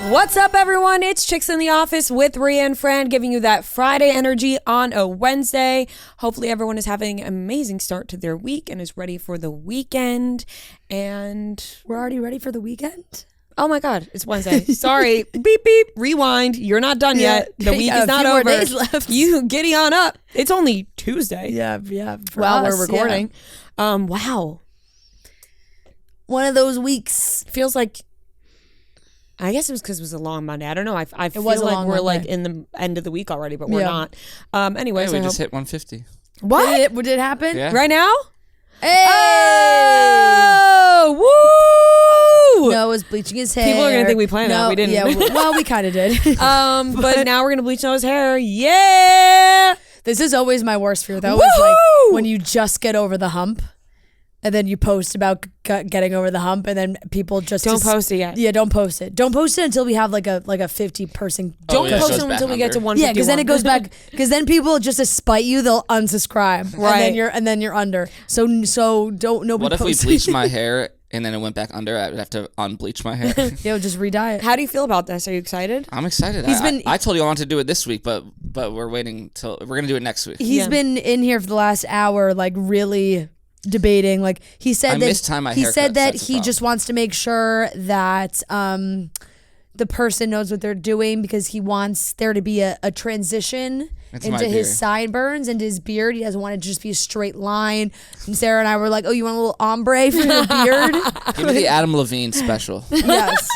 What's up, everyone? It's Chicks in the Office with Rhea and Fran, giving you that Friday energy on a Wednesday. Hopefully everyone is having an amazing start to their week and is ready for the weekend. And we're already ready for the weekend? Oh my God, it's Wednesday. Sorry. Beep, beep. Rewind. You're not done yet. The week is not over. Days left. You giddy on up. It's only Tuesday. Yeah. While we're recording. Yeah. Wow. One of those weeks. Feels like, I guess it was because it was a long Monday. I don't know. I feel like we're Monday. like in the end of the week already, but we're not. Anyways, we just hit 150. What? Did it happen? Yeah. Right now? Hey! Oh, woo! Noah's bleaching his hair. People are going to think we planned that. We didn't. Yeah, well, we kind of did. But now we're going to bleach Noah's hair. Yeah! This is always my worst fear, though. Woo-hoo! Is like when you just get over the hump. And then you post about getting over the hump, and then people just don't post it yet. Yeah, don't post it. Don't post it until we have like a 50-person. Don't post it until we get to 151. Yeah, because then it goes back. Because then people just to spite you, they'll unsubscribe. Right. And then you're under. So don't nobody. What if we post bleached my hair and then it went back under? I would have to unbleach my hair. Yeah, just re-dye it. How do you feel about this? Are you excited? I'm excited. I told you I wanted to do it this week, but we're waiting till we're gonna do it next week. He's been in here for the last hour, like really debating. Like he said that he said that he just wants to make sure that the person knows what they're doing, because he wants there to be a transition into his sideburns and his beard. He doesn't want it to just be a straight line. And Sarah and I were like, oh, you want a little ombre for your beard? Give me the Adam Levine special. Yes.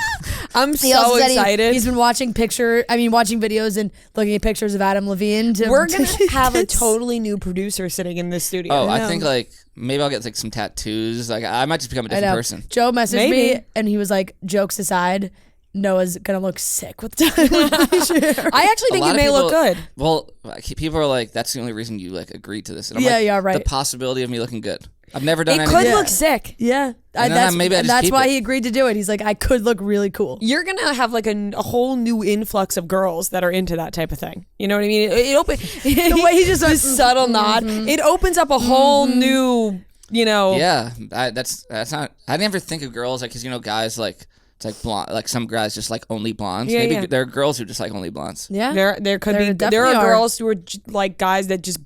I'm so excited. He's been watching videos and looking at pictures of Adam Levine. We're going to have a totally new producer sitting in this studio. Oh, I think like maybe I'll get like some tattoos. Like I might just become a different person. Joe messaged me and he was like, jokes aside, Noah's gonna look sick with the I actually think you may look good. Well, people are like, that's the only reason you like agreed to this. And I'm right. The possibility of me looking good. I've never done anything. It could look sick. Yeah. That's why he agreed to do it. He's like, I could look really cool. You're going to have like a whole new influx of girls that are into that type of thing. You know what I mean? The way he just a subtle nod. It opens up a whole new, Yeah. That's not, I never think of girls like, because guys like, it's like blonde, like some guys just like only blondes. Maybe there are girls who just like only blondes. Yeah, there could be. There are girls who are like guys that just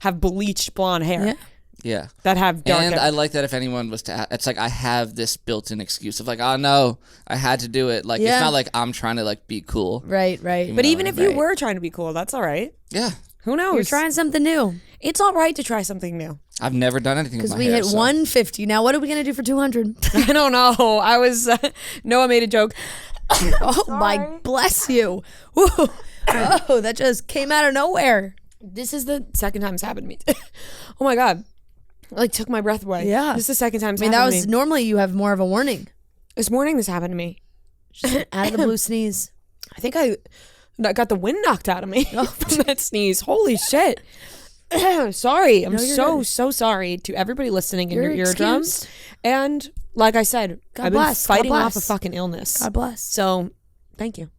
have bleached blonde hair. Yeah, that have dark hair. And I like that if anyone was to, it's like I have this built-in excuse of like, oh no, I had to do it. Like it's not like I'm trying to like be cool. Right. But even if you were trying to be cool, that's all right. Yeah. Who knows? You're trying something new. It's all right to try something new. I've never done anything with my hair. Because we hit 150. Now, what are we going to do for 200? I don't know. Noah made a joke. Oh, my, bless you. Ooh. Oh, that just came out of nowhere. This is the second time it's happened to me. Oh, my God. Like, took my breath away. Yeah. This is the second time it's happened to me. Normally you have more of a warning. This morning this happened to me. Out of the blue sneeze. I think I got the wind knocked out of me from that sneeze. Holy shit. Sorry. I'm so sorry to everybody listening in your eardrums. And like I said, I've been fighting off a fucking illness. God bless. So thank you.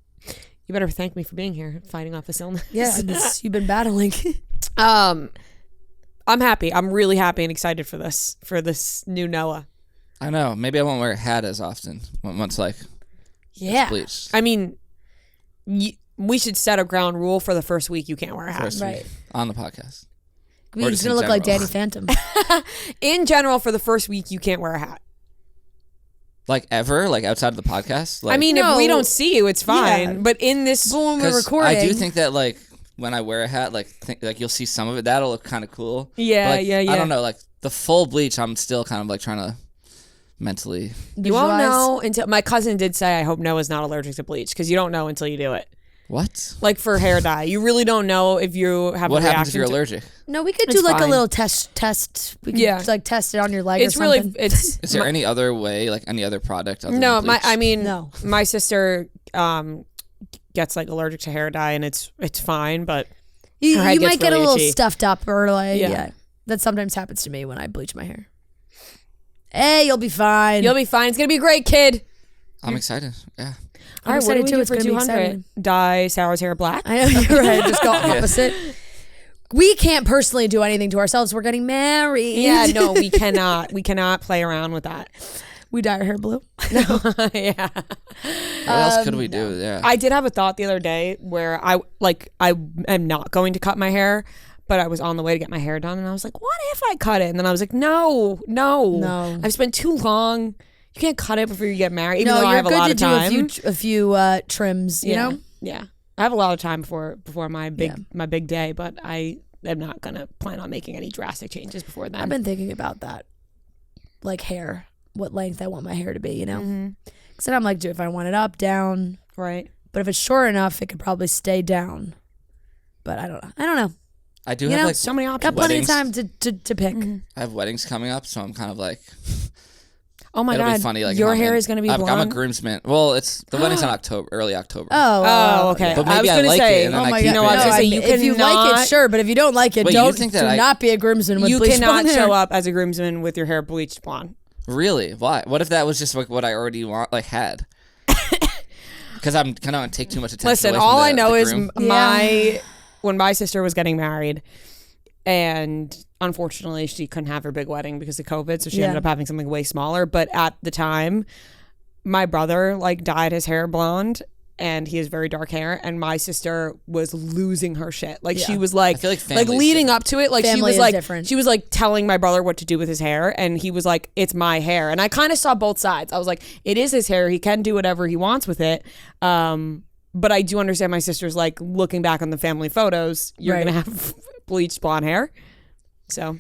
You better thank me for being here, fighting off this illness. Yeah, you've been battling. I'm happy. I'm really happy and excited for this new Noah. I know. Maybe I won't wear a hat as often once like it's bleached. I mean, we should set a ground rule for the first week you can't wear a hat. Right. On the podcast. He's going to look like Danny Phantom. In general, for the first week, you can't wear a hat. Like ever? Like outside of the podcast? Like, I mean, if we don't see you, it's fine. Yeah. But in this, when we're recording, I do think that like when I wear a hat, like you'll see some of it. That'll look kind of cool. Yeah, but, like, yeah. I don't know. Like the full bleach, I'm still kind of like trying to mentally. You won't know until my cousin did say, I hope Noah's not allergic to bleach, because you don't know until you do it. What? Like for hair dye, you really don't know if you have. What a happens if you're to allergic? No, we could do like a little test. We could like test it on your leg. It's or something. really. It's. Is there any other way, like any other product? Other no, than bleach? my sister gets like allergic to hair dye, and it's fine, but you might really get a little itchy. stuffed up or like That sometimes happens to me when I bleach my hair. Hey, you'll be fine. You'll be fine. It's gonna be great, kid. I'm excited. Yeah. I'm excited too. It's for going to be 200. exciting. Dye Sarah's hair black. I know, you're right. Just go opposite. We can't personally do anything to ourselves. We're getting married. Yeah, no, we cannot. We cannot play around with that. We dye our hair blue. Yeah. What else could we do? Yeah. I did have a thought the other day where I am not going to cut my hair, but I was on the way to get my hair done, and I was like, what if I cut it? And then I was like, no. I've spent too long. You can't cut it before you get married, even though I have a lot of time. A few trims, you know? Yeah. I have a lot of time before my big day, but I am not going to plan on making any drastic changes before then. I've been thinking about that. Like hair, what length I want my hair to be, you know? Because then I'm like, if I want it up, down. Right. But if it's short enough, it could probably stay down. But I don't know. I do have like so many options. Got plenty of time to pick. I have weddings coming up, so I'm kind of like... Oh my God! Be funny, like your hair is going to be blonde. I'm a groomsman. Well, the wedding's in October, early October. Oh, okay. But maybe I like it, and then I keep it. I was going to say, if you like it, sure. But if you don't like it, not be a groomsman with bleached blonde hair. You cannot show up as a groomsman with your hair bleached blonde. Really? Why? What if that was just like what I already had? Because I'm kind of take too much attention. Listen, all I know is when my sister was getting married, and unfortunately she couldn't have her big wedding because of COVID, so she ended up having something way smaller. But at the time, my brother dyed his hair blonde, and he has very dark hair, and my sister was losing her shit. She was like leading up to it, she was telling my brother what to do with his hair, and he was like, it's my hair. And I kind of saw both sides. I was like, it is his hair, he can do whatever he wants with it. But I do understand my sister's looking back on the family photos, you're gonna have bleached blonde hair. So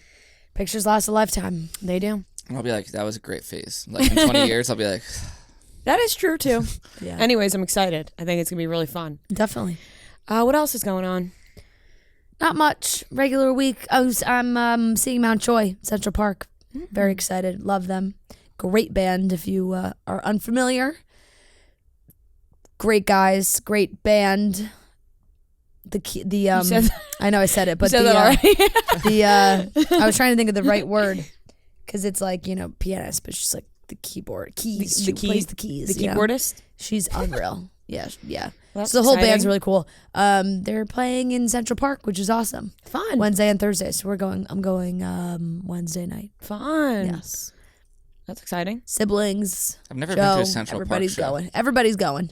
pictures last a lifetime. They do. I'll be like, that was a great phase. In 20 years, I'll be like... That is true, too. Yeah. Anyways, I'm excited. I think it's going to be really fun. Definitely. What else is going on? Not much. Regular week. I'm seeing Mount Joy, Central Park. Very excited. Love them. Great band if you are unfamiliar. Great guys. Great band. I know I said it, but I was trying to think of the right word because it's pianist, but she's the keyboard keys. She plays the keys. The keyboardist. She's unreal. Yeah. Well, so the whole band's really cool. They're playing in Central Park, which is awesome. Fun. Wednesday and Thursday. So I'm going Wednesday night. Fun. Yes. That's exciting. Siblings. I've never been to a Central Park show. Everybody's going.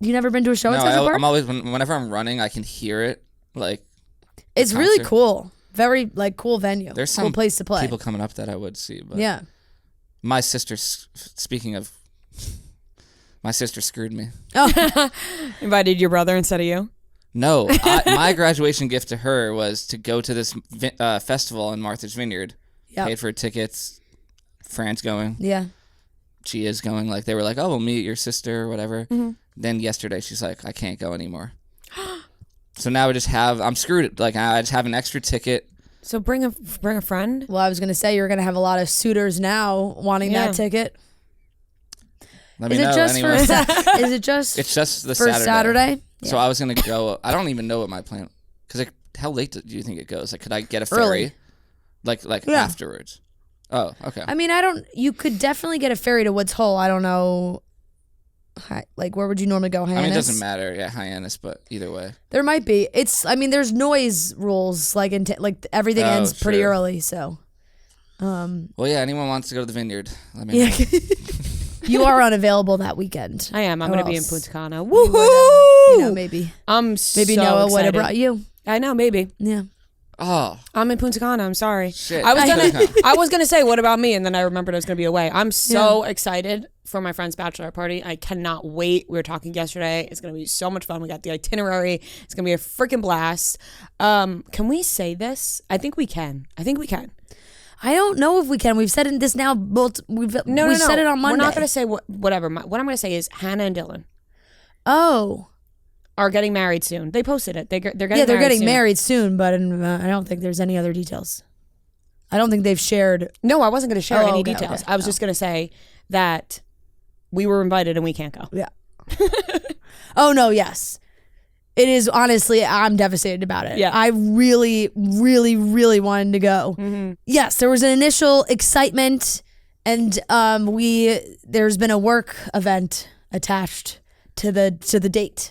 You never been to a show at Central Park? I'm always whenever I'm running, I can hear it. It's really cool. Very cool venue. There's some cool place to play. People coming up that I would see, but yeah. My sister. Speaking of, my sister screwed me. Oh, invited your brother instead of you? No, my graduation gift to her was to go to this festival in Martha's Vineyard. Yep. Paid for tickets. Fran's going. Yeah. She is going. They were like, oh, we'll meet your sister or whatever. Mm-hmm. Then yesterday she's like, I can't go anymore. So now I'm screwed. I just have an extra ticket. So bring a friend. Well, I was gonna say you're gonna have a lot of suitors now wanting that ticket. Let me know. Is it just? It's just the Saturday. Yeah. So I was gonna go. I don't even know what my plan. Because how late do you think it goes? Could I get a ferry? Afterwards. Oh, okay. I mean, you could definitely get a ferry to Woods Hole. I don't know. Where would you normally go? Hyannis? I mean, it doesn't matter. Yeah, Hyannis, but either way. There might be. There's noise rules. Everything ends pretty early, so. Well, yeah, anyone wants to go to the Vineyard, let me know. You are unavailable that weekend. I am. I'm going to be in Punta Cana. Woohoo! Maybe. Maybe Noah would have brought you. I know, maybe. Yeah. Oh, I'm in Punta Cana. I'm sorry. Shit. I was gonna say, what about me? And then I remembered I was gonna be away. I'm so excited for my friend's bachelorette party. I cannot wait. We were talking yesterday. It's gonna be so much fun. We got the itinerary. It's gonna be a freaking blast. Can we say this? I think we can. I don't know if we can. We've said this now. We've said it on Monday. We're not gonna say whatever. What I'm gonna say is Hannah and Dylan. Oh. Are getting married soon. They posted it. They're getting married soon, but I don't think there's any other details. I don't think they've shared. No, I wasn't going to share any details. Okay. I was just going to say that we were invited and we can't go. Yeah. Oh no, yes. It is, honestly, I'm devastated about it. Yeah. I really, really, really wanted to go. Mm-hmm. Yes, there was an initial excitement, and there's been a work event attached to the date.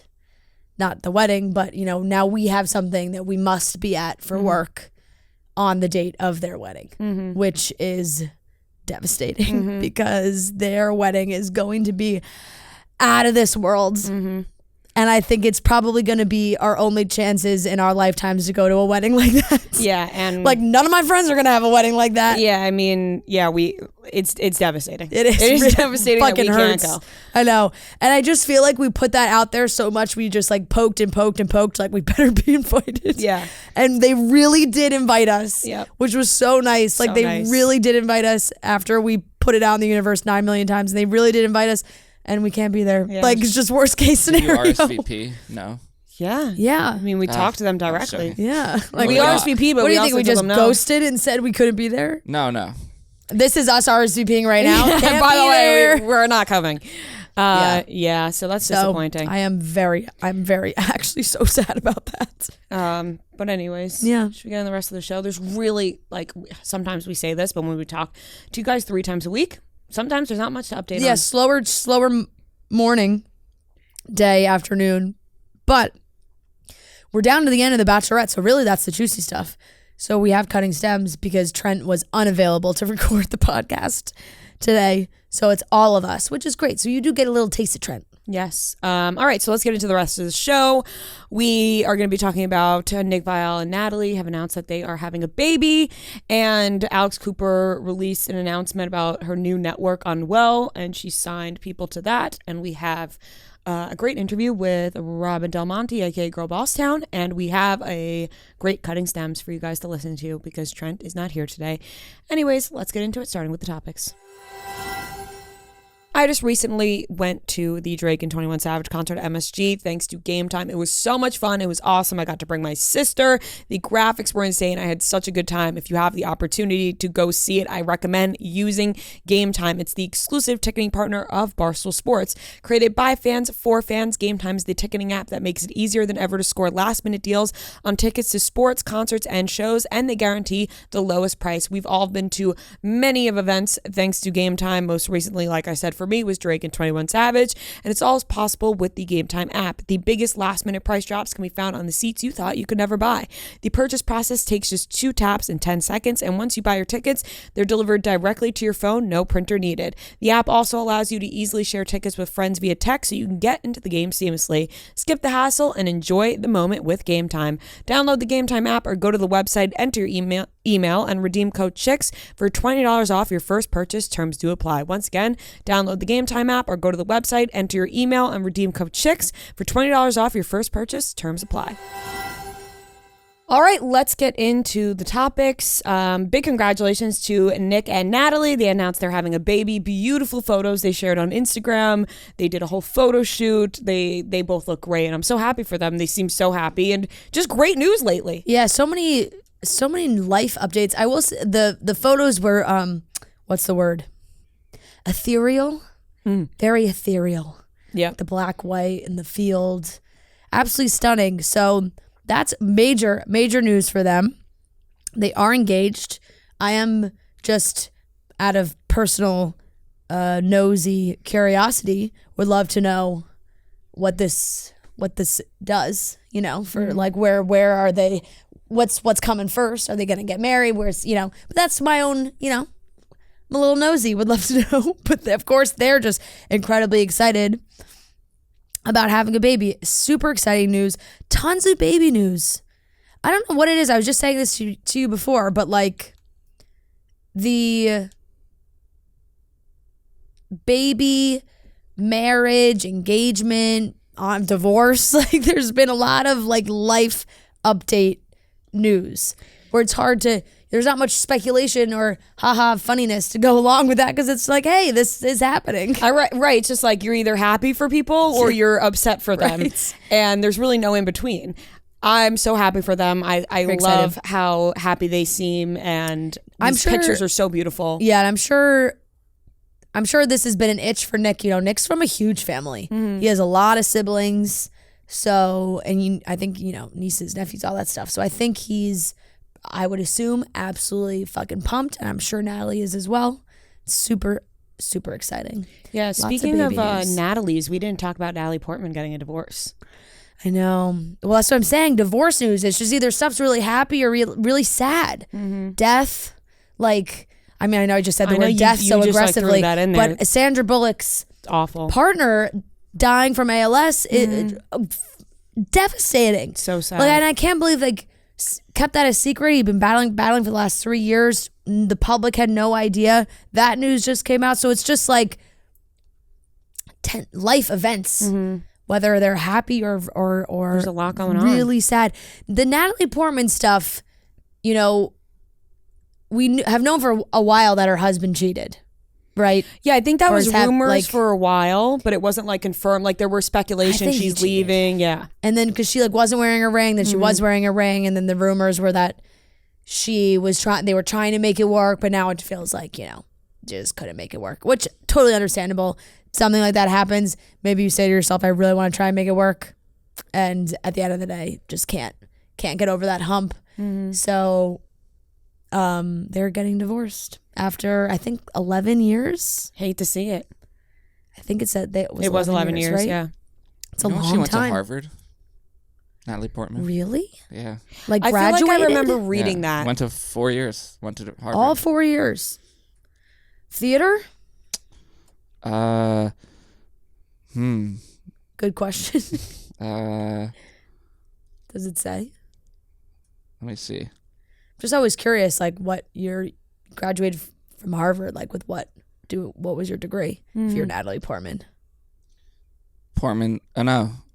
Not the wedding, but now we have something that we must be at for work on the date of their wedding, which is devastating because their wedding is going to be out of this world. And I think it's probably going to be our only chances in our lifetimes to go to a wedding like that. Yeah, and like none of my friends are going to have a wedding like that. Yeah, I mean, yeah, it's devastating. It is really devastating. Fucking that we hurts. Can't go. I know, and I just feel like we put that out there so much. We just like poked and poked and poked. Like we better be invited. Yeah, and they really did invite us. Yeah, which was so nice. Like they really did invite us after we put it out in the universe 9 million times. And they really did invite us. And we can't be there. Yeah. Like, it's just worst case scenario. Did you RSVP? No. Yeah. I mean, we talked to them directly. Yeah. Like, we RSVP, but what do you think? We just ghosted and said we couldn't be there? No. This is us RSVPing right now. By the way, we're not coming. Yeah, so that's disappointing. I'm very actually so sad about that. But anyways, should we get on the rest of the show? There's really, like, sometimes we say this, but when we talk to you guys 3 times a week, sometimes there's not much to update on. Yeah, slower morning, day, afternoon. But we're down to the end of the Bachelorette, so really that's the juicy stuff. So we have cutting stems because Trent was unavailable to record the podcast today. So it's all of us, which is great. So you do get a little taste of Trent. Yes. All right, so let's get into the rest of the show. We are going to be talking about Nick, Viall, and Natalie have announced that they are having a baby, and Alex Cooper released an announcement about her new network, Unwell, and she signed people to that. And we have a great interview with Robin Del Monte, aka Girlbosstown, and we have a great cutting stems for you guys to listen to because Trent is not here today. Anyways, let's get into it, starting with the topics. I just recently went to the Drake and 21 Savage concert at MSG thanks to Game Time. It was so much fun. It was awesome. I got to bring my sister. The graphics were insane. I had such a good time. If you have the opportunity to go see it, I recommend using Game Time. It's the exclusive ticketing partner of Barstool Sports. Created by fans for fans, Game Time is the ticketing app that makes it easier than ever to score last-minute deals on tickets to sports, concerts, and shows, and they guarantee the lowest price. We've all been to many of events thanks to Game Time. Most recently, like I said, for me was Drake and 21 Savage, and it's all possible with the Game Time app. The biggest last minute price drops can be found on the seats you thought you could never buy. The purchase process takes just 2 taps and 10 seconds, and once you buy your tickets, they're delivered directly to your phone, no printer needed. The app also allows you to easily share tickets with friends via text so you can get into the game seamlessly. Skip the hassle and enjoy the moment with Game Time. Download the Game Time app or go to the website, enter your email and redeem code CHICKS for $20 off your first purchase. Terms do apply. Once again, download the Game Time app or go to the website, enter your email and redeem code CHICKS for $20 off your first purchase. Terms apply. All right, let's get into the topics. Big congratulations to Nick and Natalie. They announced they're having a baby. Beautiful photos they shared on Instagram. They did a whole photo shoot. They both look great, and I'm so happy for them. They seem so happy, and just great news lately. Yeah, so many life updates. I will say the photos were what's the word? Ethereal. Very ethereal. Yeah. The black, white, and the field. Absolutely stunning. So that's major news for them. They are engaged. I am just out of personal nosy curiosity would love to know what this does, you know, for like where are they, what's coming first? Are they going to get married? Where's, you know, but that's my own, you know, I'm a little nosy, would love to know. But of course, they're just incredibly excited about having a baby. Super exciting news. Tons of baby news. I don't know what it is. I was just saying this to you before, but like the baby, marriage, engagement, divorce, like there's been a lot of like life update news where it's hard to, there's not much speculation or haha funniness to go along with that because it's like, hey, this is happening. Right. It's just like you're either happy for people or you're upset for them. Right. And there's really no in between. I'm so happy for them. I love how happy they seem, and these pictures are so beautiful. Yeah, and I'm sure this has been an itch for Nick. You know, Nick's from a huge family. Mm-hmm. He has a lot of siblings. So, and I think, you know, nieces, nephews, all that stuff. So I think he's, I would assume, absolutely fucking pumped, and I'm sure Natalie is as well. Super, super exciting. Yeah, speaking of Natalie's, we didn't talk about Natalie Portman getting a divorce. I know. Well, that's what I'm saying. Divorce news. It's just either stuff's really happy or really sad. Mm-hmm. Death. Like, I mean, I know I just said the word death so aggressively, but Sandra Bullock's awful partner dying from ALS is devastating. So sad. Like, and I can't believe kept that a secret. He'd been battling for the last 3 years. The public had no idea. That news just came out. So it's just like life events, whether they're happy or there's a lot going on. Really sad. The Natalie Portman stuff, you know, we have known for a while that her husband cheated. Right. Yeah, I think that was rumors for a while, but it wasn't like confirmed. Like there were speculations she's leaving. Yeah. And then because she wasn't wearing a ring, then she was wearing a ring, and then the rumors were that they were trying to make it work, but now it feels like, you know, just couldn't make it work, which totally understandable. Something like that happens. Maybe you say to yourself, I really want to try and make it work, and at the end of the day, just can't get over that hump. So they're getting divorced after, I think, 11 years. Hate to see it. I think it was 11 years, right? Yeah. It's a long time. She went to Harvard. Natalie Portman. Really? Yeah. Like I graduated? feel like I remember reading that. Went to 4 years. Went to Harvard. All 4 years. Theater? Good question. Does it say? Let me see. Just always curious, like what year graduated from Harvard, like with what was your degree if you're Natalie Portman?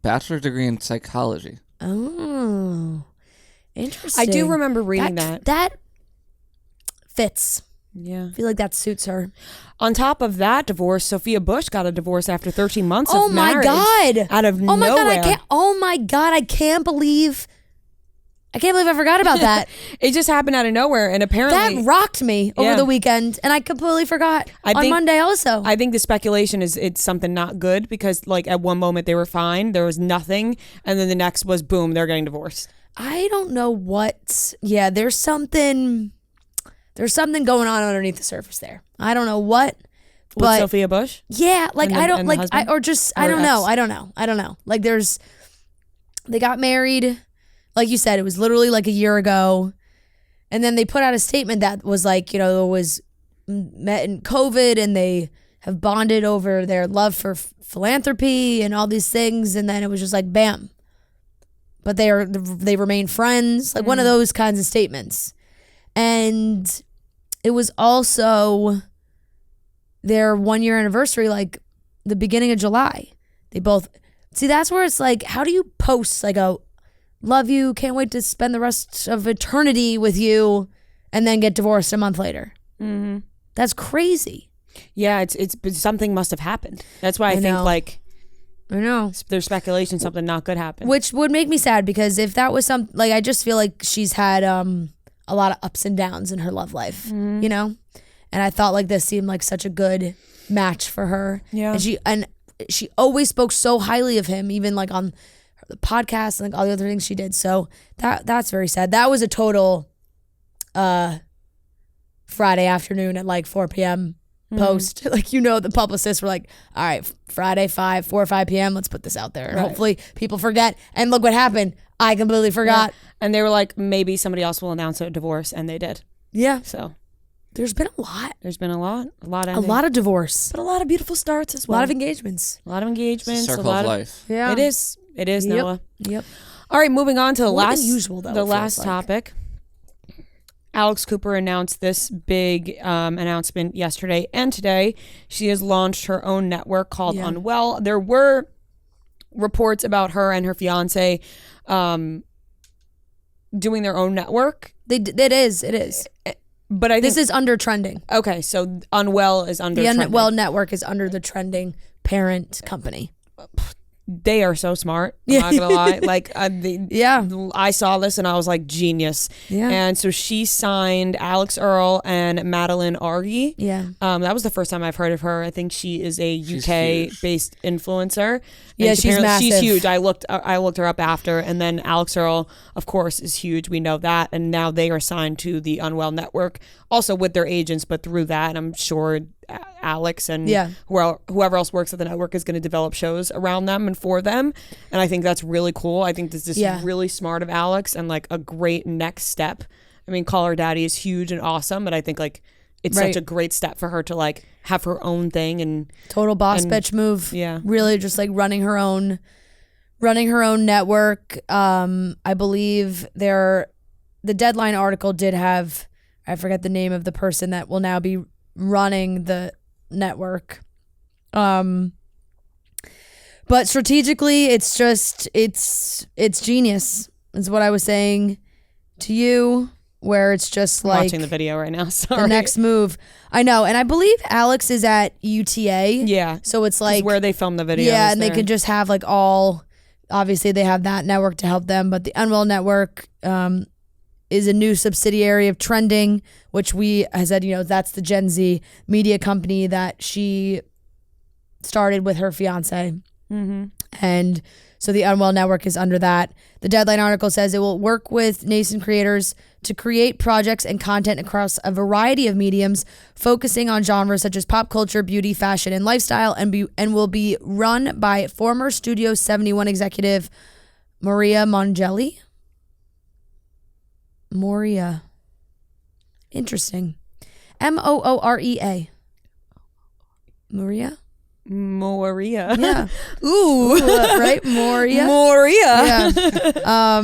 Bachelor degree in psychology. Oh, interesting. I do remember reading that. That fits. Yeah. I feel like that suits her. On top of that divorce, Sophia Bush got a divorce after 13 months of marriage. Oh my God. Out of nowhere. Oh my God, I can't believe I forgot about that. It just happened out of nowhere, and apparently that rocked me over the weekend, and I completely forgot on Monday also. I think the speculation is it's something not good, because like at one moment they were fine, there was nothing, and then the next was boom, they're getting divorced. I don't know what. Yeah, there's something going on underneath the surface there. I don't know what. With Sophia Bush? Yeah, like I don't like I don't know. Like they got married. Like you said, it was literally like a year ago. And then they put out a statement that was like, you know, it was met in COVID, and they have bonded over their love for philanthropy and all these things. And then it was just like, bam. But they remain friends, like one of those kinds of statements. And it was also their 1 year anniversary, like the beginning of July. They both, see, that's where it's like, how do you post like a love you, can't wait to spend the rest of eternity with you, and then get divorced a month later? That's crazy. Yeah, it's something must have happened. That's why I think like I know there's speculation something not good happened, which would make me sad, because if that was like I just feel like she's had a lot of ups and downs in her love life, you know, and I thought like this seemed like such a good match for her. Yeah, and she always spoke so highly of him, even like on the podcast and like all the other things she did. So that's very sad. That was a total Friday afternoon at like 4 p.m. post. Like, you know, the publicists were like, all right, Friday 4 or 5 p.m. let's put this out there, and hopefully people forget. And look what happened. I completely forgot. Yeah. And they were like, maybe somebody else will announce a divorce, and they did. Yeah. So there's been a lot. There's been a lot ending. A lot of divorce, but a lot of beautiful starts as well. A lot of engagements. It's a circle of life. Yeah, it is. It is, Noah. Yep. All right, moving on to the last like topic. Alex Cooper announced this big announcement yesterday and today. She has launched her own network called Unwell. There were reports about her and her fiance doing their own network. It is. But I think this is under trending. Okay, so Unwell is under trending. The Unwell network is under the trending parent company. They are so smart. I'm not gonna lie. Like, I saw this and I was like, genius. Yeah. And so she signed Alex Earl and Madeline Argy. Yeah. That was the first time I've heard of her. I think she is a UK based influencer. Yeah, she's massive. She's huge. I looked her up after, and then Alex Earl, of course, is huge. We know that, and now they are signed to the Unwell network, also with their agents, but through that, I'm sure Alex and whoever else works at the network is going to develop shows around them and for them. And I think that's really cool. I think this is really smart of Alex and like a great next step. I mean, Call Her Daddy is huge and awesome, but I think like it's such a great step for her to like have her own thing and total boss bitch move. Yeah. Really just like running her own network. I believe the Deadline article did have, I forget the name of the person that will now be running the network. But strategically, it's genius. Is what I was saying to you, where it's just like watching the video right now. Sorry. The next move. I know, and I believe Alex is at UTA. Yeah. So it's like where they film the video. Yeah, and they can just have like obviously they have that network to help them, but the Unwell network is a new subsidiary of Trending, which I said, that's the Gen Z media company that she started with her fiance. Mm-hmm. And so the Unwell network is under that. The Deadline article says it will work with nascent creators to create projects and content across a variety of mediums, focusing on genres such as pop culture, beauty, fashion, and lifestyle, and will be run by former Studio 71 executive Moria Mongelli. Moria. Interesting. Moorea. Maria? Moria. Yeah. Ooh. Right? Moria. Yeah.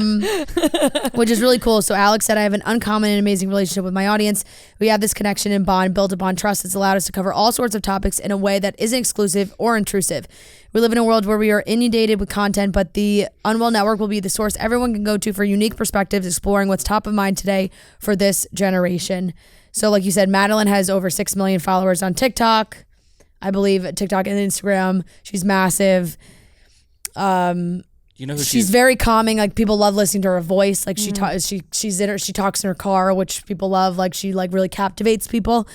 Which is really cool. So Alex said, I have an uncommon and amazing relationship with my audience. We have this connection and bond built upon trust that's allowed us to cover all sorts of topics in a way that isn't exclusive or intrusive. We live in a world where we are inundated with content, but the Unwell Network will be the source everyone can go to for unique perspectives, exploring what's top of mind today for this generation. So like you said, Madeline has over 6 million followers on TikTok. I believe TikTok and Instagram. She's massive. She's very calming. Like people love listening to her voice. Like she talks in her car, which people love. Like she like really captivates people.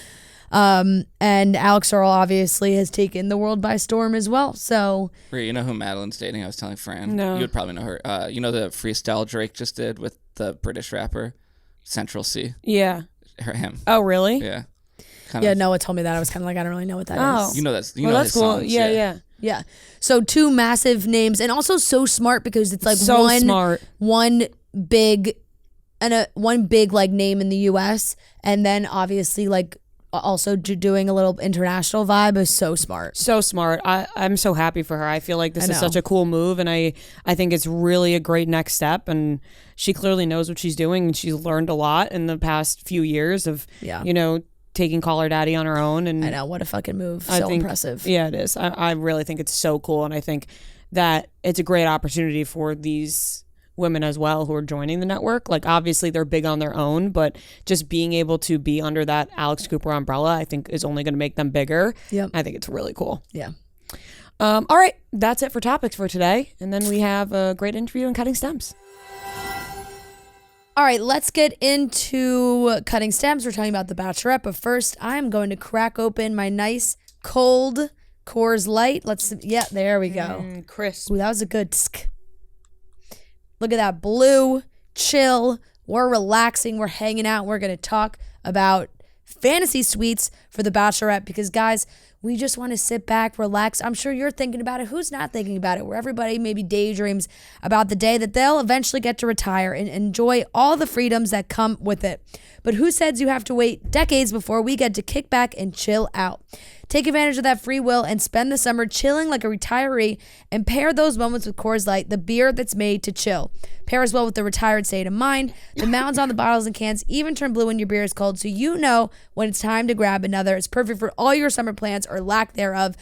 And Alex Earl obviously has taken the world by storm as well. So you know who Madeline's dating? I was telling Fran. No. You would probably know her. You know the freestyle Drake just did with the British rapper Central C? Yeah. Him. Oh, really? Yeah. Noah told me that. I was kind of like, I don't really know what that is. You know that's that's cool. Songs, yeah. So 2 massive names, and also so smart because it's like smart. one big like name in the U.S. and then obviously like also doing a little international vibe is so smart. So smart. I'm so happy for her. I feel like this is such a cool move, and I think it's really a great next step, and she clearly knows what she's doing, and she's learned a lot in the past few years of taking Call Her Daddy on her own. And I know, what a fucking move. Impressive. Yeah, it is. I really think it's so cool, and I think that it's a great opportunity for these women as well who are joining the network. Like obviously they're big on their own, but just being able to be under that Alex Cooper umbrella, I think is only going to make them bigger. Yep. I think it's really cool. Yeah. All right, that's it for topics for today, and then we have a great interview in Cutting Stems. All right, let's get into Cutting Stems. We're talking about The Bachelorette, but first I'm going to crack open my nice cold Coors Light. There we go. Crisp. Ooh, that was a good tsk. Look at that blue, chill. We're relaxing. We're hanging out. We're going to talk about fantasy suites for The Bachelorette because, guys, we just want to sit back, relax. I'm sure you're thinking about it. Who's not thinking about it? Where everybody maybe daydreams about the day that they'll eventually get to retire and enjoy all the freedoms that come with it. But who says you have to wait decades before we get to kick back and chill out? Take advantage of that free will and spend the summer chilling like a retiree and pair those moments with Coors Light, the beer that's made to chill. Pairs well with the retired state of mind. The mounds on the bottles and cans even turn blue when your beer is cold, so you know when it's time to grab another. It's perfect for all your summer plans or lack thereof.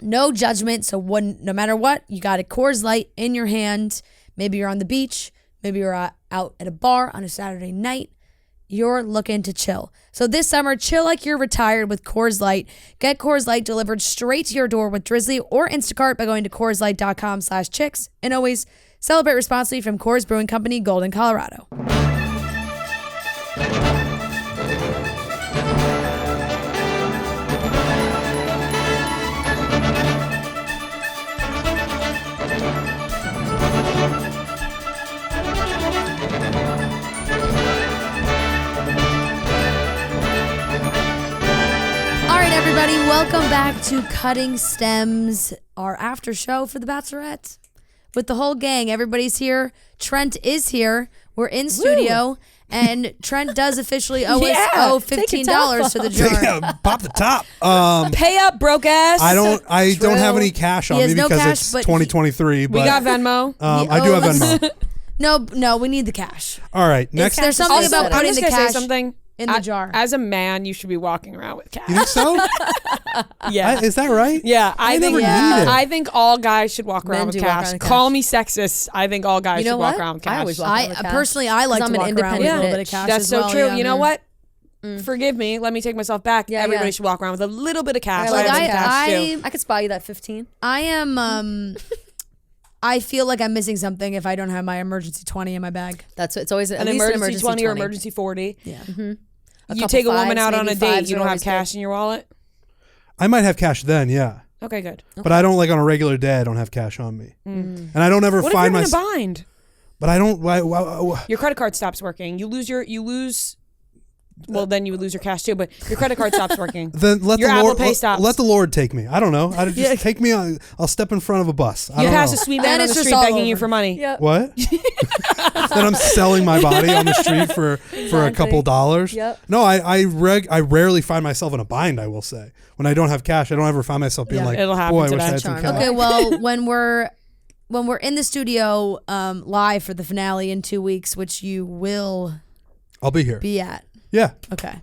No judgment, so no matter what, you got a Coors Light in your hand. Maybe you're on the beach. Maybe you're out at a bar on a Saturday night. You're looking to chill. So this summer, chill like you're retired with Coors Light. Get Coors Light delivered straight to your door with Drizzly or Instacart by going to CoorsLight.com/chicks. And always celebrate responsibly from Coors Brewing Company, Golden, Colorado. Everybody, welcome back to Cutting Stems, our after show for The Bachelorette. With the whole gang, everybody's here. Trent is here. We're in studio. And Trent does officially owe us $15 to the jar. Yeah, pop the top. Pay up, broke ass. I don't have any cash on me because it's 2023. We got Venmo. I do have Venmo. No, we need the cash. All right, next. There's something about putting the cash in the jar. As a man, you should be walking around with cash. You think so? Yeah. Is that right? Yeah, I never need it. I think all guys should walk around with cash. Call me sexist. I think all guys should walk around with cash. I always walk around with cash. Personally, I like to walk around with a little bit of cash. That's so true. Yeah. You know what? Forgive me. Let me take myself back. Yeah, everybody should walk around with a little bit of cash. I could spy you that 15. I am. I feel like I'm missing something if I don't have my emergency 20 in my bag. It's always an emergency 20 or emergency 40. Yeah. Mm-hmm. You take a woman out on a date, you don't have cash in your wallet? I might have cash then, yeah. Okay, good. But I don't, like, on a regular day, I don't have cash on me. And I don't ever find myself. What if you're in a bind? But I don't. Your credit card stops working. Well, then you would lose your cash too, but your credit card stops working. Then let your the Apple Lord Pay stops. Let the Lord take me. I don't know. Just take me on. I'll step in front of a bus. You pass a sweet man on the street begging you for money. Yep. What? Then I'm selling my body on the street for a couple dollars. Yep. No, I rarely find myself in a bind. I will say when I don't have cash, I don't ever find myself being like, it'll happen boy, I today. wish I had some cash. Okay, well, when we're in the studio live for the finale in 2 weeks, which you will, I'll be here. Be at. Yeah. Okay.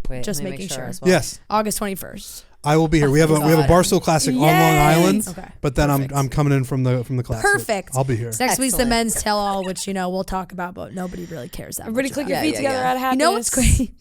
Wait, just making sure. As well. Yes. August 21st. I will be here. We have a Barstool Classic on Long Island. Okay. But then I'm coming in from the Classic. Perfect. I'll be here. Next week's the Men's Tell All, which we'll talk about, but nobody really cares that Everybody much click about. your feet together out of happiness. You know what's crazy?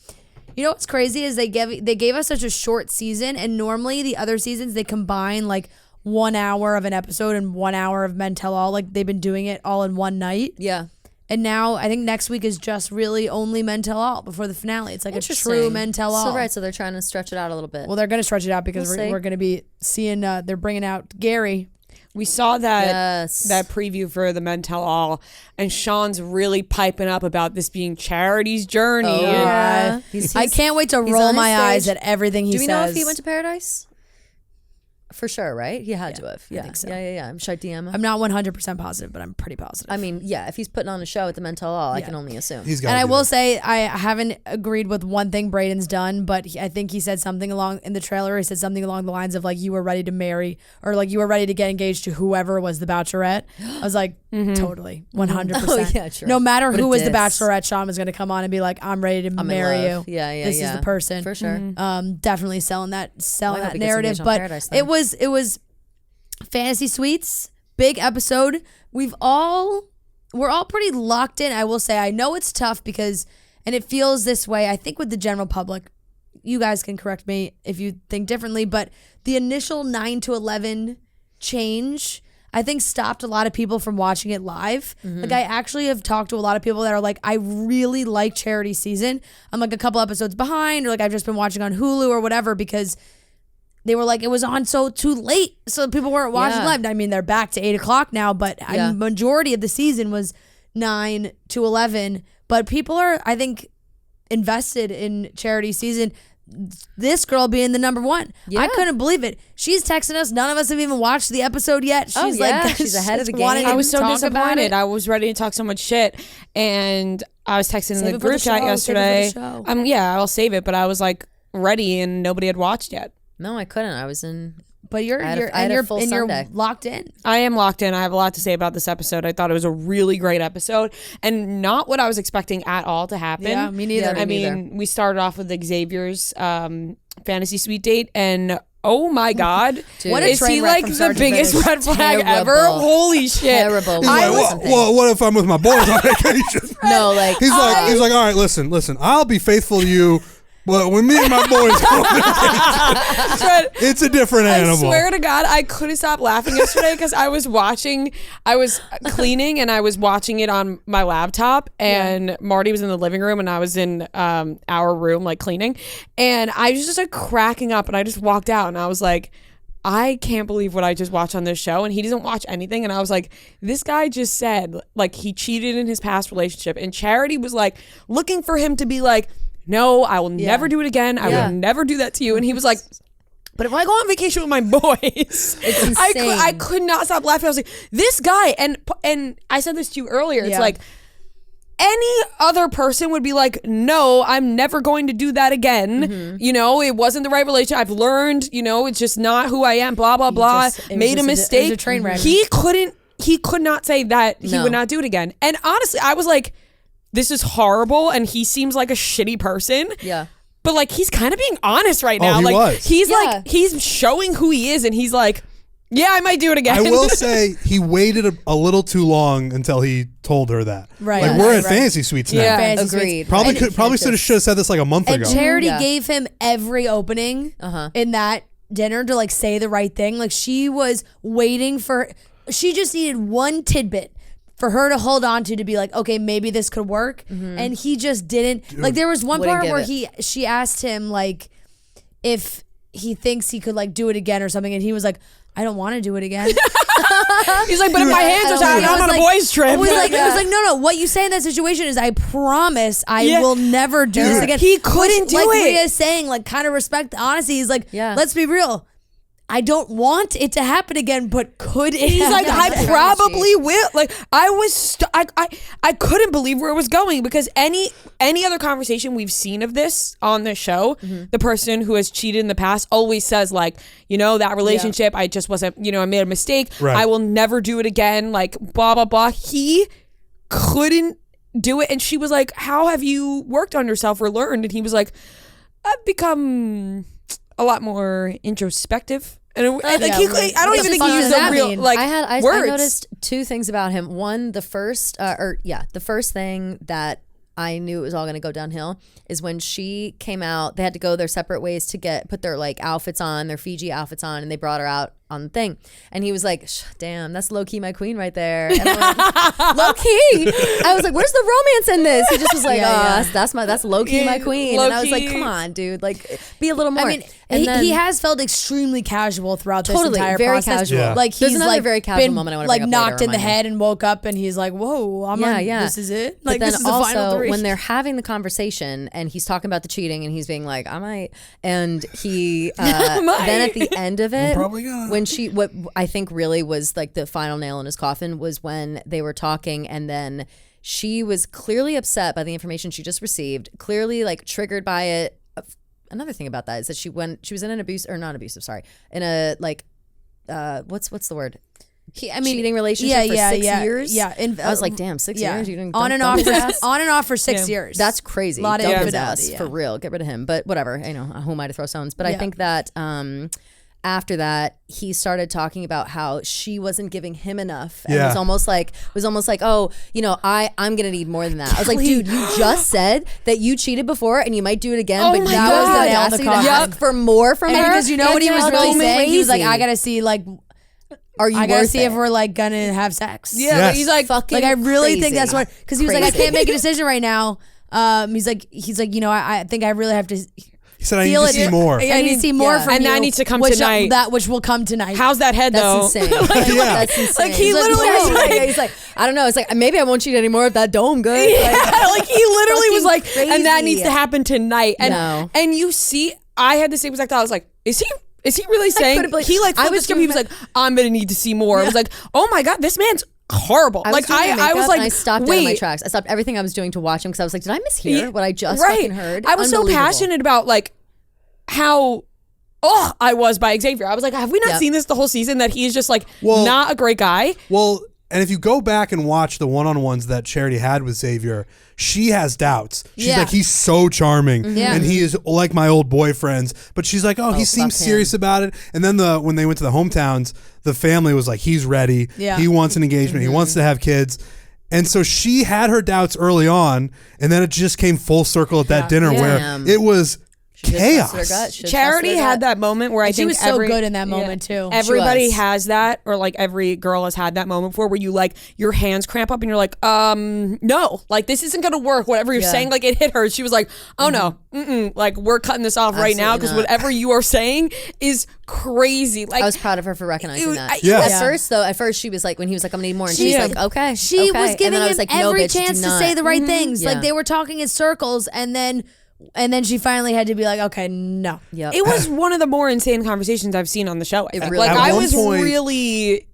You know what's crazy is they gave us such a short season, and normally the other seasons they combine like 1 hour of an episode and 1 hour of Men Tell All. Like they've been doing it all in one night. Yeah. And now I think next week is just really only Men Tell All before the finale. It's like a true Men Tell All. So they're trying to stretch it out a little bit. Well, they're going to stretch it out because we're going to be seeing. They're bringing out Gary. We saw that preview for the Men Tell All, and Sean's really piping up about this being Charity's journey. Oh, yeah. I can't wait to roll my eyes at everything he says. Do we know if he went to Paradise? For sure, right? He had to have. I think so. Yeah. Should I DM him? I'm not 100% positive, but I'm pretty positive. I mean, yeah, if he's putting on a show at the Men Tell All, I can only assume. And I will say, I haven't agreed with one thing Braden's done, but I think he said something in the trailer, he said something along the lines of like, you were ready to marry, or like you were ready to get engaged to whoever was the Bachelorette. I was like, totally, 100%. Oh, yeah, true. No matter who was the Bachelorette, Sean was going to come on and be like, I'm ready to marry you. Yeah, this is the person. For sure. Definitely selling that narrative. But it was Fantasy Suites, big episode. We're all pretty locked in. I will say, I know it's tough because, and it feels this way, I think with the general public, you guys can correct me if you think differently, but the initial 9 to 11 change, I think stopped a lot of people from watching it live. Like I actually have talked to a lot of people that are like, I really like Charity season. I'm like a couple episodes behind, or like I've just been watching on Hulu or whatever, because they were like, it was on too late, so people weren't watching live. I mean, they're back to 8 o'clock now, but majority of the season was 9 to 11. But people are, I think, invested in Charity season. This girl being the number one. Yeah. I couldn't believe it. She's texting us. None of us have even watched the episode yet. She's like, she's ahead of the game. I was so disappointed. I was ready to talk so much shit, and I was texting in the group chat yesterday. I'll save it, but I was like ready, and nobody had watched yet. No, I couldn't. I was in. But you're locked in. I am locked in. I have a lot to say about this episode. I thought it was a really great episode, and not what I was expecting at all to happen. Yeah, me neither. I mean, we started off with Xavier's fantasy suite date, and oh my God, dude, what is he like the biggest red flag ever? Holy shit! Terrible. He's like, well, what if I'm with my boys on vacation? No, like he's like, all right, listen, I'll be faithful to you. But when me and my boys go on vacation, it's a different animal. I swear to God, I couldn't stop laughing yesterday because I was cleaning and I was watching it on my laptop, and Marty was in the living room and I was in our room like cleaning, and I was just like cracking up, and I just walked out and I was like, I can't believe what I just watched on this show, and he doesn't watch anything. And I was like, this guy just said like he cheated in his past relationship, and Charity was like looking for him to be like, no, I will never do it again. I will never do that to you. And he was like, but if I go on vacation with my boys, it's insane. I could not stop laughing. I was like, this guy, and I said this to you earlier. It's like, any other person would be like, no, I'm never going to do that again. You know, it wasn't the right relationship. I've learned, you know, it's just not who I am, blah, blah, blah. Made a mistake. It was a train wreck. He could not say that he would not do it again. And honestly, I was like, this is horrible. And he seems like a shitty person. Yeah. But like, he's kind of being honest right now. He like, was. He's like, he's showing who he is. And he's like, yeah, I might do it again. I will say he waited a little too long until he told her that. Right. Like we're at Fantasy Suites now. Yeah. Fantasy Agreed. Suites. Probably should have said this like a month And ago. Charity gave him every opening in that dinner to like say the right thing. Like she was waiting for, she just needed one tidbit for her to hold on to be like, okay, maybe this could work. And he just didn't. Dude, like there was one part where she asked him like if he thinks he could like do it again or something, and he was like, I don't want to do it again. He's like, but if my hands are tied, I'm on a boys trip. It was like, no. What you say in that situation is, I promise I will never do this again. He couldn't do like it. Like Maria's saying, like kind of respect the honesty. He's like, let's be real. I don't want it to happen again, but could it? He's like, I probably will. Like, I was, I couldn't believe where it was going, because any other conversation we've seen of this on the show, the person who has cheated in the past always says like, you know, that relationship, I just wasn't, you know, I made a mistake. Right. I will never do it again. Like, blah, blah, blah. He couldn't do it. And she was like, how have you worked on yourself or learned? And he was like, I've become a lot more introspective. And like I don't even think he used the real like words. I noticed two things about him. One, the first thing that I knew it was all going to go downhill is when she came out. They had to go their separate ways to put their like outfits on, their Fiji outfits on, and they brought her out on the thing. And he was like, damn, that's low key my queen right there. And I went, low key. I was like, where's the romance in this? He just was like, that's low key my queen. And I was like, come on, dude, like be a little more. I mean, he has felt extremely casual throughout this entire very process. Casual. Yeah. Like There's he's another like very casual moment I want to like bring up knocked later, in the head and woke up and he's like, whoa, this is it. Like but then this is the also, final three. when they're having the conversation and he's talking about the cheating and he's being like, I might, and he then at the end of it, when what I think really was like the final nail in his coffin was when they were talking, and then she was clearly upset by the information she just received, clearly like triggered by it. Another thing about that is that she was in an in a like what's the word? Cheating relationship for 6 years. Yeah, I was like, damn, 6 years. You didn't on and off for 6 years. That's crazy. A lot of infidelity, for real. Get rid of him. But whatever. You know, who am I to throw stones? But I think that after that, he started talking about how she wasn't giving him enough. And it was almost like, oh, you know, I'm gonna need more than that. I was like, dude, you just said that you cheated before and you might do it again, but that was the audacity to ask for more from her. Because you know what he was really saying? He was like, I gotta see like. Are you? I gotta see if we're like gonna have sex. Yeah, yes. he's like, fucking. Like I really crazy. think that's what. Because he was like, I can't make a decision right now. He's like, you know, I think I really have to. He said, I need to see more. I need to see more from you. And that needs to come which tonight. Which will come tonight. How's that head though? That's insane. That's insane. Like he literally was like, he's like, I don't know. It's like, maybe I won't cheat anymore if that dome good. Like he literally was like, crazy. and that needs to happen tonight. And No. and you see, I had the same exact thought. I was like, is he really saying? He like flipped the script. He was like, I'm gonna need to see more. I was like, oh my god, this man's horrible. I was like, I stopped dead in my tracks. I stopped everything I was doing to watch him because I was like, did I mishear what I just fucking heard? I was so passionate about like how I was by Xavier. I was like, have we not seen this the whole season, that he's just like not a great guy? Well, and if you go back and watch the one-on-ones that Charity had with Xavier, she has doubts. She's like, he's so charming, and he is like my old boyfriends. But she's like, he seems serious about it. And then when they went to the hometowns, the family was like, he's ready. Yeah. He wants an engagement. He wants to have kids. And so she had her doubts early on, and then it just came full circle at that dinner where it was chaos. Charity had that moment where I think she was so good in that moment too. Everybody has that, or like every girl has had that moment before, where you like your hands cramp up and you're like, no, like this isn't gonna work. Whatever you're saying, like it hit her. She was like, oh no, like we're cutting this off right now because whatever you are saying is crazy. Like I was proud of her for recognizing that. At first she was like, when he was like, I'm gonna need more, and she's like, okay. She was giving him like, every chance to say the right things. Like they were talking in circles, and then she finally had to be like, okay, no. Yep. It was one of the more insane conversations I've seen on the show. It really like at I one was point, really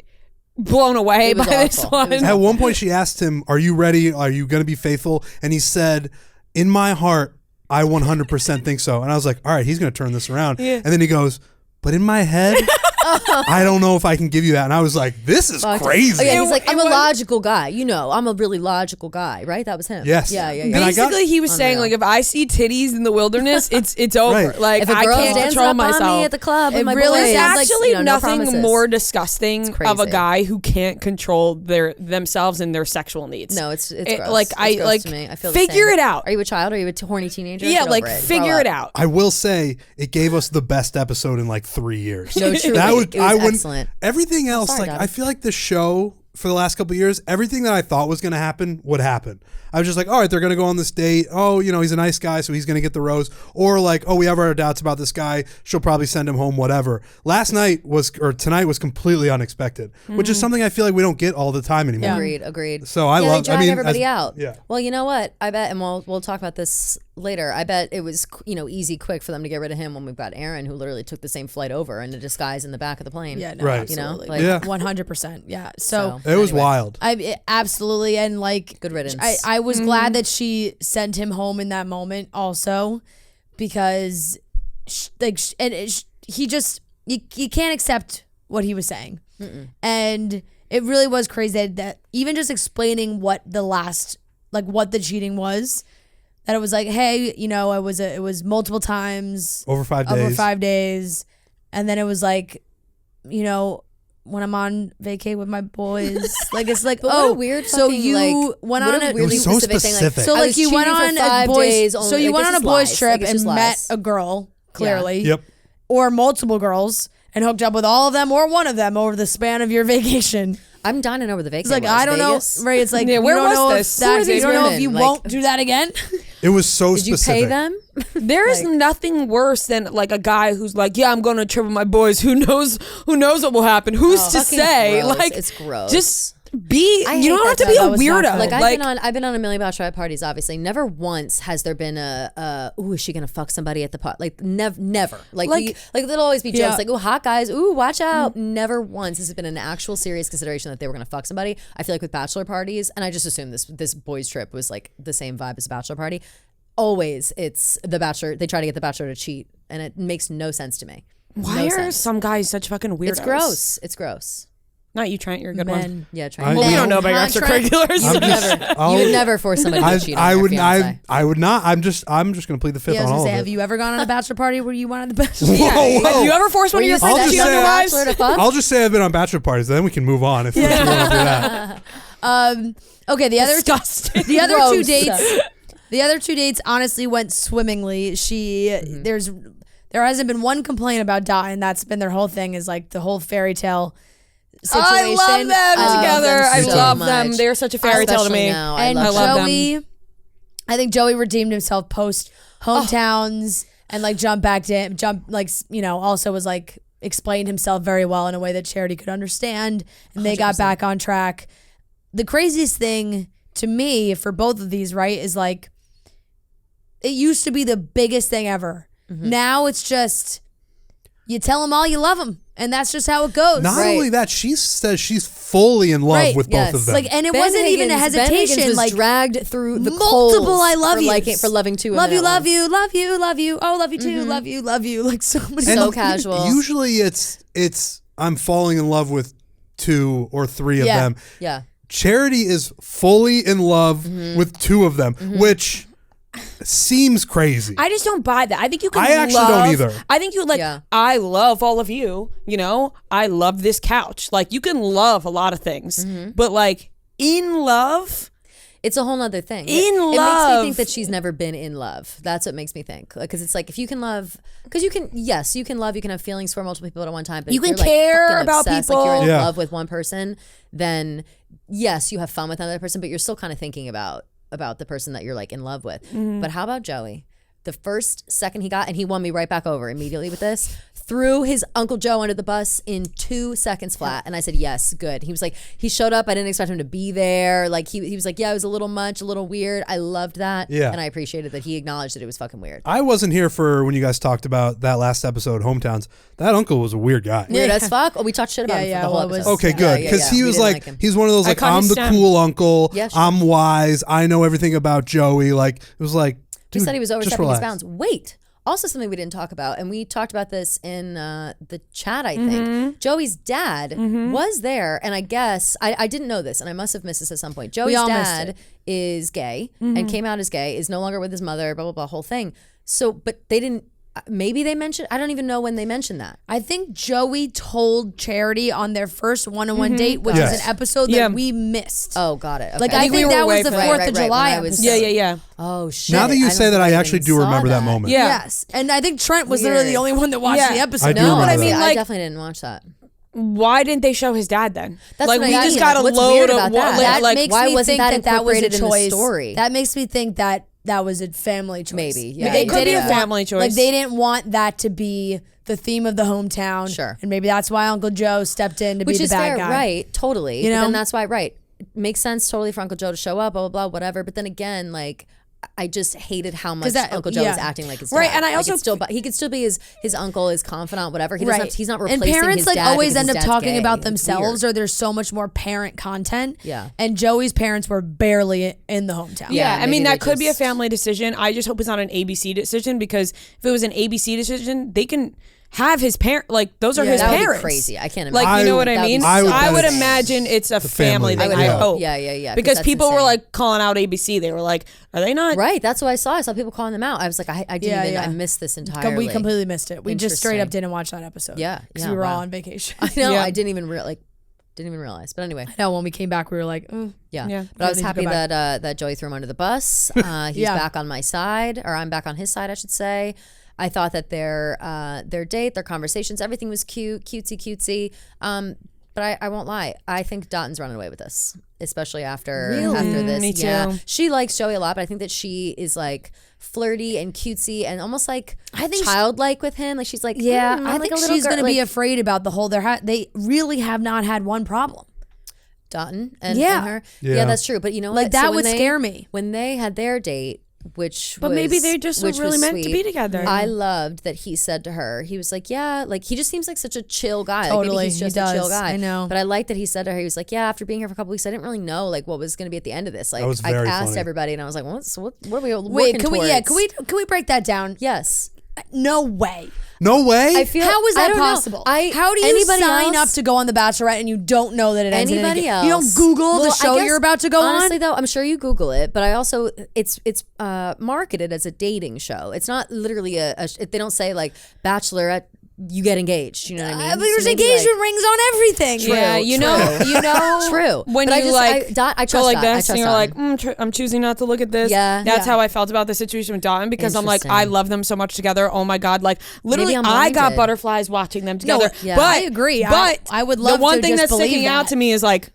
blown away by this one. At one point, she asked him, "Are you ready? Are you going to be faithful?" And he said, "In my heart, I 100% think so." And I was like, "All right, he's going to turn this around." Yeah. And then he goes, "But in my head, I don't know if I can give you that." And I was like, "This is crazy." Oh, yeah, he's like, "I'm a logical guy. You know, I'm a really logical guy." Right? That was him. Yes. Yeah. Basically, he was saying, like, if I see titties in the wilderness, it's over. Right. Like, if a I girl can't stands control up myself. on me at the club, It my really boys, is actually no nothing promises. more disgusting It's of a crazy. guy who can't control themselves and their sexual needs. No, it's gross. Like, it's gross to me. I feel the figure same. it out. Are you a child? Are you a horny teenager? Yeah, Get like over it. figure Grow it up. out. I will say it gave us the best episode in like 3 years. No, truly, it was excellent. Everything else, Sorry, like Daddy. I feel like the show for the last couple of years, everything that I thought was going to happen would happen. I was just like, all right, they're going to go on this date. Oh, you know, he's a nice guy, so he's going to get the rose. Or like, oh, we have our doubts about this guy. She'll probably send him home, whatever. Tonight was completely unexpected, which is something I feel like we don't get all the time anymore. Agreed. So I they love. drag everybody out. Yeah. Well, you know what? I bet, and we'll talk about this later. I bet it was easy, quick for them to get rid of him when we've got Aaron, who literally took the same flight over in a disguise in the back of the plane. Yeah, no, Right. absolutely. Like, Yeah. 100%. Yeah. So It was wild. absolutely, and like Good riddance. I was glad that she sent him home in that moment, also, because he just you can't accept what he was saying, and it really was crazy that even just explaining what the cheating was, that it was like, hey, you know, it was multiple times Over 5 days. over 5 days, and then it was like, you know, when I'm on vacay with my boys, like it's like, But oh, what a weird so fucking, you like, went what on a a weirdly It was so specific thing. specific. so I like was you went cheating for on a 5 boys days only. so you Like, went this on a is boys lies. trip Like, it's and just met lies. a girl, clearly, Yep. or multiple girls, and hooked up with all of them or one of them over the span of your vacation. I'm dying over the vacation. It's like, I don't Vegas? know, right? It's like, Yeah, where you don't was know this? if Who are you these don't know if women? you Like- won't do that again. It was so Did you specific. pay them? There is nothing worse than like a guy who's like, yeah, I'm going to trip with my boys. Who knows what will happen? Who's to Fucking say? gross. Like, It's gross. Just be. I You hate don't have that to be though. a That was not weirdo. good. Like I've been on a million bachelorette parties. Obviously, never once has there been ooh, is she gonna fuck somebody at the pot? Like never. Like there'll always be jokes Yeah. like, ooh, hot guys, ooh, watch out. Never once has it been an actual serious consideration that they were gonna fuck somebody. I feel like with bachelor parties, and I just assumed this boys trip was like the same vibe as a bachelor party. Always, it's the bachelor. They try to get the bachelor to cheat, and it makes no sense to me. Why are some guys such fucking weirdos? It's gross. Not you, Trent. You're a good one. Men, yeah, I- trying. Well, we Men. don't know about your extracurriculars. You would never force somebody to cheat on your fiance. I would not. I'm just going to plead the fifth Yeah, I on was all gonna say, of have it. you ever gone on a bachelor party where you wanted the bachelor? Whoa. Have you ever forced one of your Were you friends to cheat on their wives? bachelor to fuck? I'll just say I've been on bachelor parties. Then we can move on if you want to do that. Okay, the other Disgusting. the other Gross. two dates, the other two dates honestly went swimmingly. There hasn't been one complaint about Dot, and that's been their whole thing, is like the whole fairy tale situation. I love them together. them I so love much. them. They're such a fairy tale to Especially me. now. And I love them. Joey, I think Joey redeemed himself post hometowns and like also was like explained himself very well in a way that Charity could understand, and they got back on track. The craziest thing to me for both of these, right, is like it used to be the biggest thing ever. Now it's just you tell them all you love them, and that's just how it goes. Not Right. only that, she says she's fully in love Right, with both of them. Like, and it Ben wasn't even a Higgins- Ben hesitation. Higgins was Like dragged through the multiple coals I love for you liking for loving two love women you at love once. you love you love you oh love you too love you like so many And so casual. Usually it's I'm falling in love with 2 or 3 of them. Yeah. Charity is fully in love with 2 of them, which seems crazy. I just don't buy that. I think you can I actually don't either. I think you I love all of you, you know? I love this couch. Like, you can love a lot of things. But like in love, It's a whole nother thing. In It makes me love. think that she's never been in love. That's what makes me think. Because it's like, if you can love, because you can love, you can have feelings for multiple people at one time, but You if can you're, like, care fucking about obsessed, people. like you're in Yeah. love with one person, then yes, you have fun with another person, but you're still kind of thinking about the person that you're like in love with. But how about Joey? the first second he got, and he won me right back over immediately with this, threw his Uncle Joe under the bus in 2 seconds flat. And I said, yes, good. He was like, he showed up. I didn't expect him to be there. Like he was like, yeah, it was a little much, a little weird. I loved that. Yeah. And I appreciated that he acknowledged that it was fucking weird. I wasn't here for when you guys talked about that last episode, Hometowns. That uncle was a weird guy. Weird as fuck. Oh, we talked shit about him for the whole episode. Okay, good. Because he was like he's one of those like, I'm the cool uncle. Yeah, sure. I'm wise. I know everything about Joey. Like, it was like, dude, he said he was overstepping his bounds. Wait. Also something we didn't talk about, and we talked about this in the chat, I think. Joey's dad was there, and I guess, I didn't know this, and I must have missed this at some point. Joey's dad is gay, and came out as gay, is no longer with his mother, blah, blah, blah, whole thing. So, but they didn't, maybe they mentioned, I don't even know when they mentioned that. I think Joey told Charity on their first one-on-one date, which was an episode that we missed. Oh, got it. Okay. Like, I think that was the 4th of July episode. Yeah. Oh, shit. Now that you say that, I actually do remember that moment. Yeah. Yes. And I think Trent was literally the only one that watched the episode. I do remember I mean, that. I definitely didn't watch that. Why didn't they show his dad then? That's like, what we I just mean. got a What's load weird of about that? That like, makes why me wasn't think that was a incorporated in the choice. story? That makes me think that was a family choice. Maybe, yeah. It could be a family choice. Like, they didn't want that to be the theme of the hometown. Sure. And maybe that's why Uncle Joe stepped in to be the bad guy. Right, totally. You know? But then that's why, right. It makes sense totally for Uncle Joe to show up, blah, blah, blah, whatever. But then again, like, I just hated how much Uncle Joe was acting like his dad. Right, and I like, also he could still be his uncle, his confidant, whatever. He doesn't have to, he's not replacing and parents his like dad always because end up his dad's talking gay. about themselves, or there's so much more parent content. Yeah. And Joey's parents were barely in the hometown. Yeah, I mean, maybe that could be a family decision. I just hope it's not an ABC decision, because if it was an ABC decision, they can have his parent, like, those are his that would be parents. crazy. I can't imagine. Like, you know what I mean? I would imagine it's a family thing. I hope. Yeah. Because people were insane. like calling out ABC. They were like, "Are they not?" Right. That's what I saw. I saw people calling them out. I was like, I didn't even. I missed this entirely. We completely missed it. We just straight up didn't watch that episode. Yeah. Because we were all on vacation. I know. I didn't even realize. But anyway. No, when we came back, we were like, yeah. But I was happy that Joey threw him under the bus. He's back on my side, or I'm back on his side, I should say. I thought that their date, their conversations, everything was cutesy. But I won't lie. I think Dotton's running away with this, especially after this. Me too. Yeah, she likes Joey a lot, but I think that she is like flirty and cutesy and almost like childlike with him. Like, she's like, I think she's going to be afraid about the whole. They really have not had one problem. Dotton and her. Yeah, that's true. But you know, like what? that would scare me when they had their date. But maybe they just were really meant to be together. I loved that he said to her, he was like, yeah, like, he just seems like such a chill guy. Totally. Like, maybe he's just a chill guy. I know. But I like that he said to her, he was like, yeah, after being here for a couple weeks, I didn't really know like what was going to be at the end of this. Like, I asked funny. everybody, and I was like, what are we working towards? Can we break that down? Yes. No way. No way. How is that possible? How do you sign up to go on The Bachelorette and you don't know that it ends? Anybody else? You don't Google the show you're about to go on. Honestly, though, I'm sure you Google it, but I also it's marketed as a dating show. It's not literally they don't say like Bachelorette. You get engaged. You know what I mean? There's engagement rings on everything. Yeah, you know. True. When but you I trust go like that. this, and you're like, I'm choosing not to look at this. Yeah, that's how I felt about the situation with Dotton, because I'm like, I love them so much together. Oh my god, like literally, I got butterflies watching them together. No, but I agree. But I would love the one to thing just that's sticking out to me is like,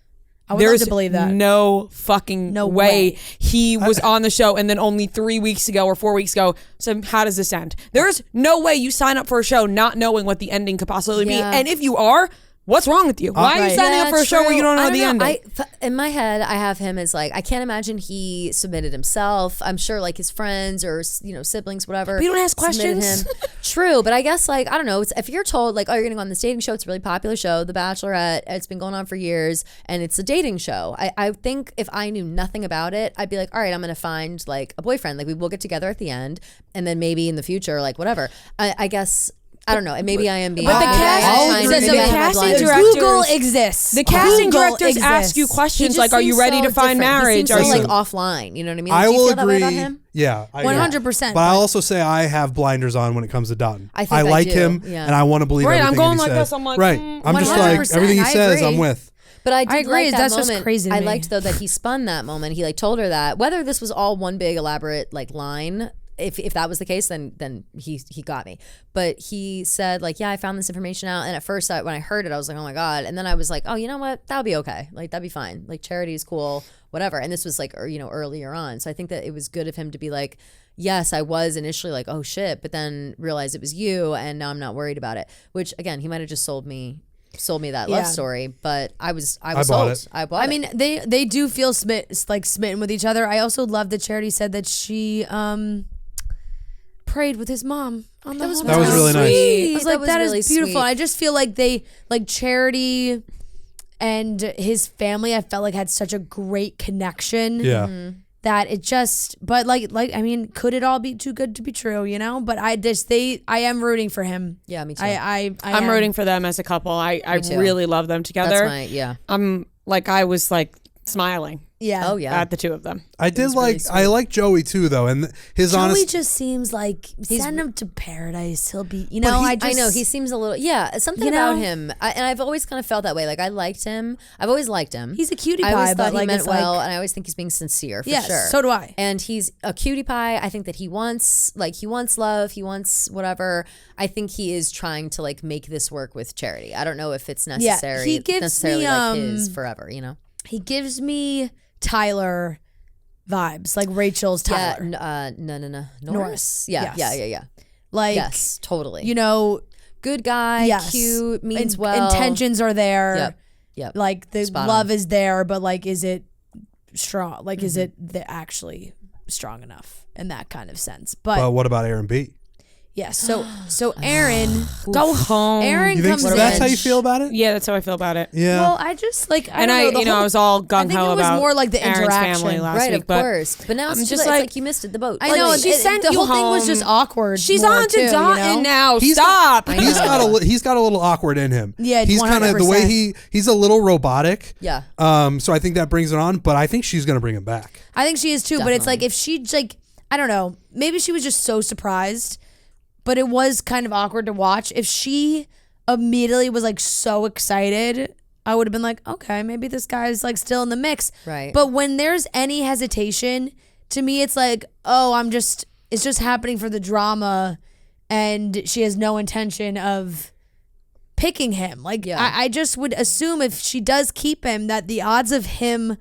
I would love to believe that. No fucking way he was on the show, and then only 3 weeks ago or 4 weeks ago. So how does this end? There's no way you sign up for a show not knowing what the ending could possibly be. And if you are, what's wrong with you? Why are you signing up for a show where you don't know the ending? In my head, I have him as like, I can't imagine he submitted himself. I'm sure like his friends or siblings, whatever. But you don't ask questions. True, but I guess like, I don't know. If you're told like, oh, you're going to go on this dating show, it's a really popular show, The Bachelorette. It's been going on for years, and it's a dating show. I think if I knew nothing about it, I'd be like, all right, I'm going to find like a boyfriend. Like, we will get together at the end, and then maybe in the future, like whatever. I guess. I don't know. And maybe I am being. But the casting directors, Google exists. The casting directors ask you questions like, "Are you ready to find marriage?" Are you like offline? You know what I mean? I Do you will feel that way agree. about him? Yeah, 100%. But I'll also say I have blinders on when it comes to Dotton. I like him, and I want to believe everything I'm going he like says. this. I'm like, right. I'm just like everything he says. I'm with. But I did agree. like that That's moment. just crazy to I me. liked though that he spun that moment. He like told her that whether this was all one big elaborate like line. If that was the case, then he got me. But he said like, yeah, I found this information out, and at first when I heard it, I was like, oh my god, and then I was like, oh, you know what, that'll be okay, like that'd be fine, like Charity's cool, whatever. And this was like earlier on, so I think that it was good of him to be like, yes, I was initially like, oh shit, but then realized it was you, and now I'm not worried about it. Which again, he might have just sold me that love story, but I was sold. It. I bought it. I mean, they do feel smitten with each other. I also love that Charity said that she prayed with his mom on the That was really nice. I was like, that really is beautiful. sweet. I just feel like they Charity and his family, I felt like had such a great connection. Yeah. Mm-hmm. That it just, but like I mean, could it all be too good to be true, you know? But I am rooting for him. Yeah, me too. I'm rooting for them as a couple. I really love them together. I was like smiling. Yeah. Oh yeah. At the two of them. I did like really I like Joey too though, and his Joey just seems like send him to paradise. He'll be, you know. I know he seems a little something about him, and I've always kind of felt that way. Like I liked him. I've always liked him. He's a cutie pie. I always thought but he meant well, and I always think he's being sincere. For sure. So do I. And he's a cutie pie. I think that he wants love. He wants whatever. I think he is trying to like make this work with Charity. I don't know if it's necessary. Yeah, he gives necessarily me like his forever. You know. He gives me Tyler vibes, like Rachel's Tyler. No. Norris. Yeah. Like, yes, totally. You know, good guy, cute, means well. Intentions are there. Yep. Like the love is there, but like, is it strong? Like, is it actually strong enough in that kind of sense? But what about Aaron B? Yeah, so Aaron, go home. Aaron you think comes so? in. That's how you feel about it? Yeah, that's how I feel about it. Yeah. Well, I just like, I was all gung ho about. I think it was more like the Aaron's interaction, family last right? week, of course, but now it's just like you missed it, the boat. I know. She sent the you whole thing was home. just awkward. She's more on to too, Dotton now. He's Stop. He's got a little awkward in him. Yeah, he's kind of the way he's a little robotic. Yeah. So I think that brings it on, but I think she's gonna bring him back. I think she is too. Definitely. But it's like if she like, I don't know, maybe she was just so surprised. But it was kind of awkward to watch. If she immediately was like so excited, I would have been like, okay, maybe this guy's like still in the mix. Right. But when there's any hesitation, to me, it's like, oh, it's just happening for the drama, and she has no intention of picking him. Like, I just would assume if she does keep him, that the odds of him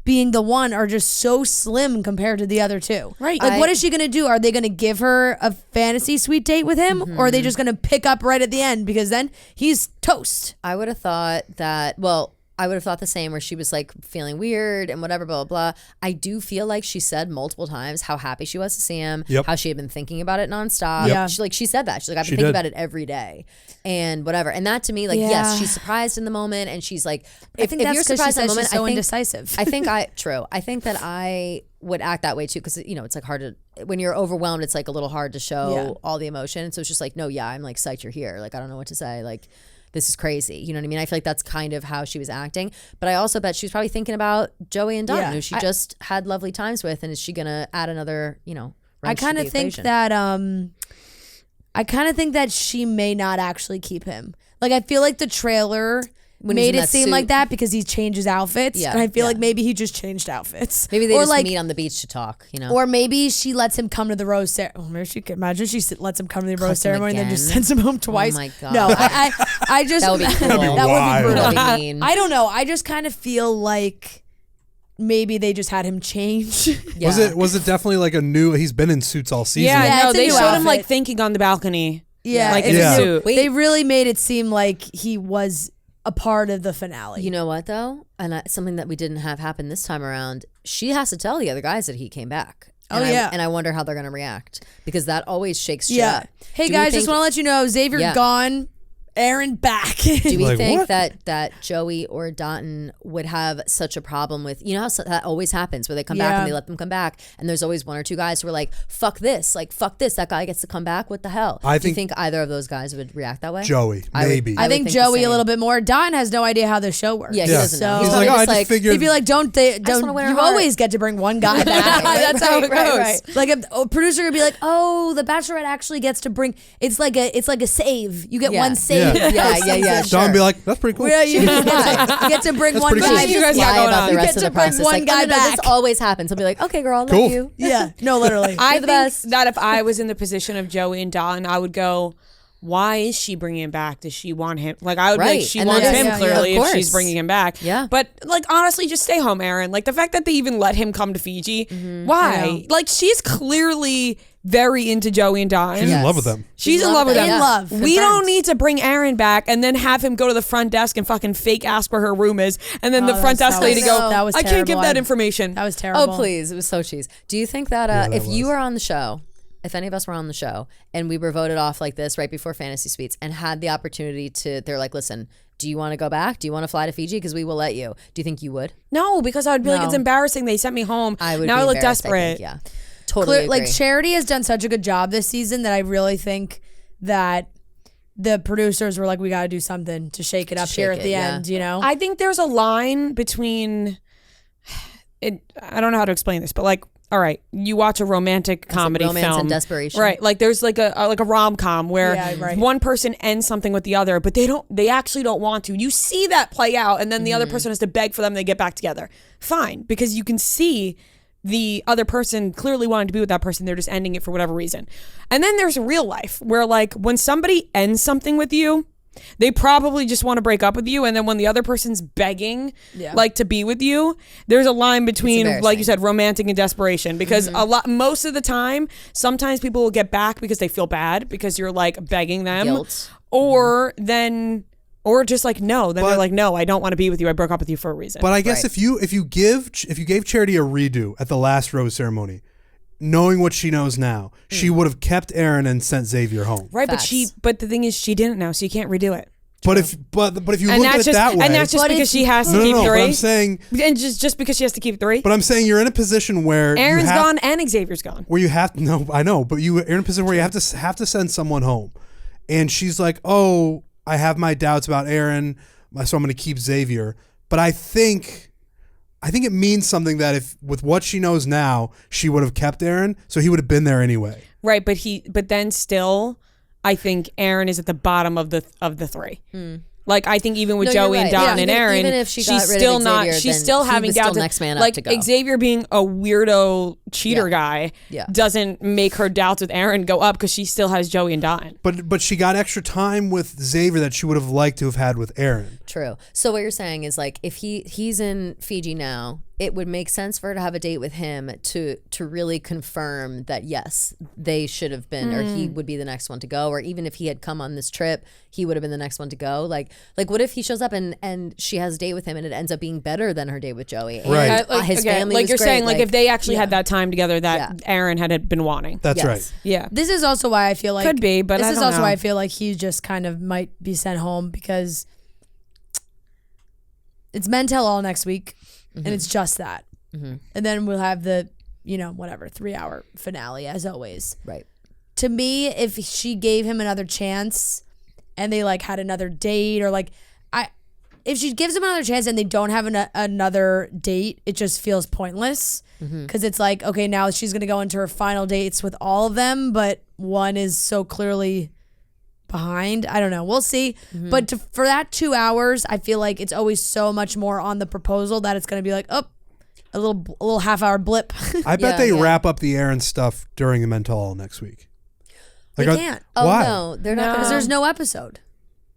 being the one are just so slim compared to the other two. Right. Like, what is she going to do? Are they going to give her a fantasy sweet date with him? Or are they just going to pick up right at the end? Because then he's toast. I would have thought that, I would have thought the same, where she was like feeling weird and whatever, blah, blah, blah. I do feel like she said multiple times how happy she was to see him, how she had been thinking about it nonstop. Yeah. She said that. She's like, I've been thinking about it every day and whatever. And that to me, like, yes, she's surprised in the moment, and she's like, if you're surprised in the moment, she's so indecisive. I think that I would act that way too, because it's like hard to, when you're overwhelmed, it's like a little hard to show all the emotion. So it's just like, no, I'm like psyched you're here. Like, I don't know what to say. Like, this is crazy. You know what I mean? I feel like that's kind of how she was acting. But I also bet she was probably thinking about Joey and Dotton, who she just had lovely times with. And is she going to add another, I kind of think that, she may not actually keep him. Like, I feel like the trailer made it seem like that because he changes outfits. Yeah, and I feel like maybe he just changed outfits. Maybe they just meet on the beach to talk, Or maybe she lets him come to the rose ceremony. Maybe she can imagine she lets him come to the rose ceremony and then just sends him home twice. Oh my God. No, I just that would be cool. That would be brutal. That would be mean. I don't know. I just kind of feel like maybe they just had him change. Yeah. Was it definitely like he's been in suits all season? Yeah, no, they showed him like outfit. thinking on the balcony. Yeah, like in a suit. They really made it seem like he was a part of the finale. You know what though? And something that we didn't have happen this time around, she has to tell the other guys that he came back. And I wonder how they're going to react, because that always shakes shit up. Hey guys, just want to let you know, Xavier gone, Aaron back. Do we think that Joey or Dotton would have such a problem with, how that always happens, where they come back and they let them come back, and there's always one or two guys who are like, fuck this, that guy gets to come back, what the hell? Do you think either of those guys would react that way? Joey, maybe. I think Joey a little bit more. Dotton has no idea how the show works. Yeah, he doesn't know. He's like, I just figured. He'd be like, you always get to bring one guy back. That's how it goes. Right. Like a producer would be like, oh, the Bachelorette actually gets to bring, it's like a save. You get one save. Yeah. Don would be like, that's pretty cool. Yeah, you get to bring one guy. You guys got going on. The rest of the process. One guy back. This always happens. He'll be like, okay, girl, Cool. love you. Yeah, no, literally. I think that if I was in the position of Joey and Dotton, I would go, why is she bringing him back? Does she want him? Like, I would be like, she wants him clearly if she's bringing him back. Yeah. But, like, honestly, just stay home, Aaron. Like, the fact that they even let him come to Fiji, why? Like, she's clearly very into Joey and Don. She's in love with them. She's in love with them. In love. We don't need to bring Aaron back and then have him go to the front desk and fucking fake ask where her room is. And then the front desk lady go, that was I can't give terrible. that information. That was terrible. Oh, please. It was so cheese. Do you think that if you were on the show, if any of us were on the show and we were voted off like this right before Fantasy Suites and had the opportunity to, they're like, listen, do you want to go back? Do you want to fly to Fiji? Because we will let you. Do you think you would? No, because I would be like, it's embarrassing. They sent me home. I would. Now be I look embarrassed, desperate. I think, yeah. Totally agree. Like Charity has done such a good job this season that I really think that the producers were like, we got to do something to shake it up here at the end, you know? I think there's a line between it. I don't know how to explain this, but like, all right, you watch a romantic comedy romance film, and desperation, right? Like there's like a rom-com where one person ends something with the other, but they actually don't want to. You see that play out, and then the other person has to beg for them to get back together. Fine, because you can see the other person clearly wanting to be with that person. They're just ending it for whatever reason. And then there's real life where like when somebody ends something with you, they probably just want to break up with you, and then when the other person's begging like to be with you, there's a line between, like you said, romantic and desperation, because most of the time, sometimes people will get back because they feel bad because you're like begging them. Guilt. Or just like no, then they're like, no, I don't want to be with you. I broke up with you for a reason. But I guess if you gave Charity a redo at the last rose ceremony, knowing what she knows now, she would have kept Aaron and sent Xavier home. Right, but the thing is, she didn't know, so you can't redo it. But if you look at it that way, and that's just because she has to keep three. But I'm saying, and just because she has to keep three. But I'm saying you're in a position where Aaron's gone and Xavier's gone. Where you have I know, but you're in a position where you have to send someone home, and she's like, oh, I have my doubts about Aaron, so I'm going to keep Xavier. But I think it means something that if with what she knows now, she would have kept Aaron, so he would have been there anyway. Right, but then still, I think Aaron is at the bottom of the three. Like I think even with Joey and Don and Aaron, even if she's still not. She's still having doubts. Next man like up to go. Xavier being a weirdo cheater guy doesn't make her doubts with Aaron go up because she still has Joey and Don. But she got extra time with Xavier that she would have liked to have had with Aaron. True. So what you're saying is like if he's in Fiji now, it would make sense for her to have a date with him to really confirm that yes, they should have been, or he would be the next one to go, or even if he had come on this trip, he would have been the next one to go. Like what if he shows up and she has a date with him and it ends up being better than her date with Joey? Right. And his family like was you're great. saying, like if they actually had that time together that Aaron had been wanting. That's right. Yeah. This is also why I feel like could be, but this I is don't also know. why I feel like he just kind of might be sent home because it's Men Tell All next week, and it's just that. And then we'll have the, 3-hour finale as always. Right. To me, if she gave him another chance and they like had another date or like, if she gives him another chance and they don't have another date, it just feels pointless because it's like, okay, now she's going to go into her final dates with all of them, but one is so clearly behind. I don't know. We'll see. But for that 2 hours, I feel like it's always so much more on the proposal that it's going to be like, oh, a little half-hour blip. I bet they wrap up the Aaron stuff during the Men Tell All next week. Like, they can't. Why? No, they're not. Because there's no episode.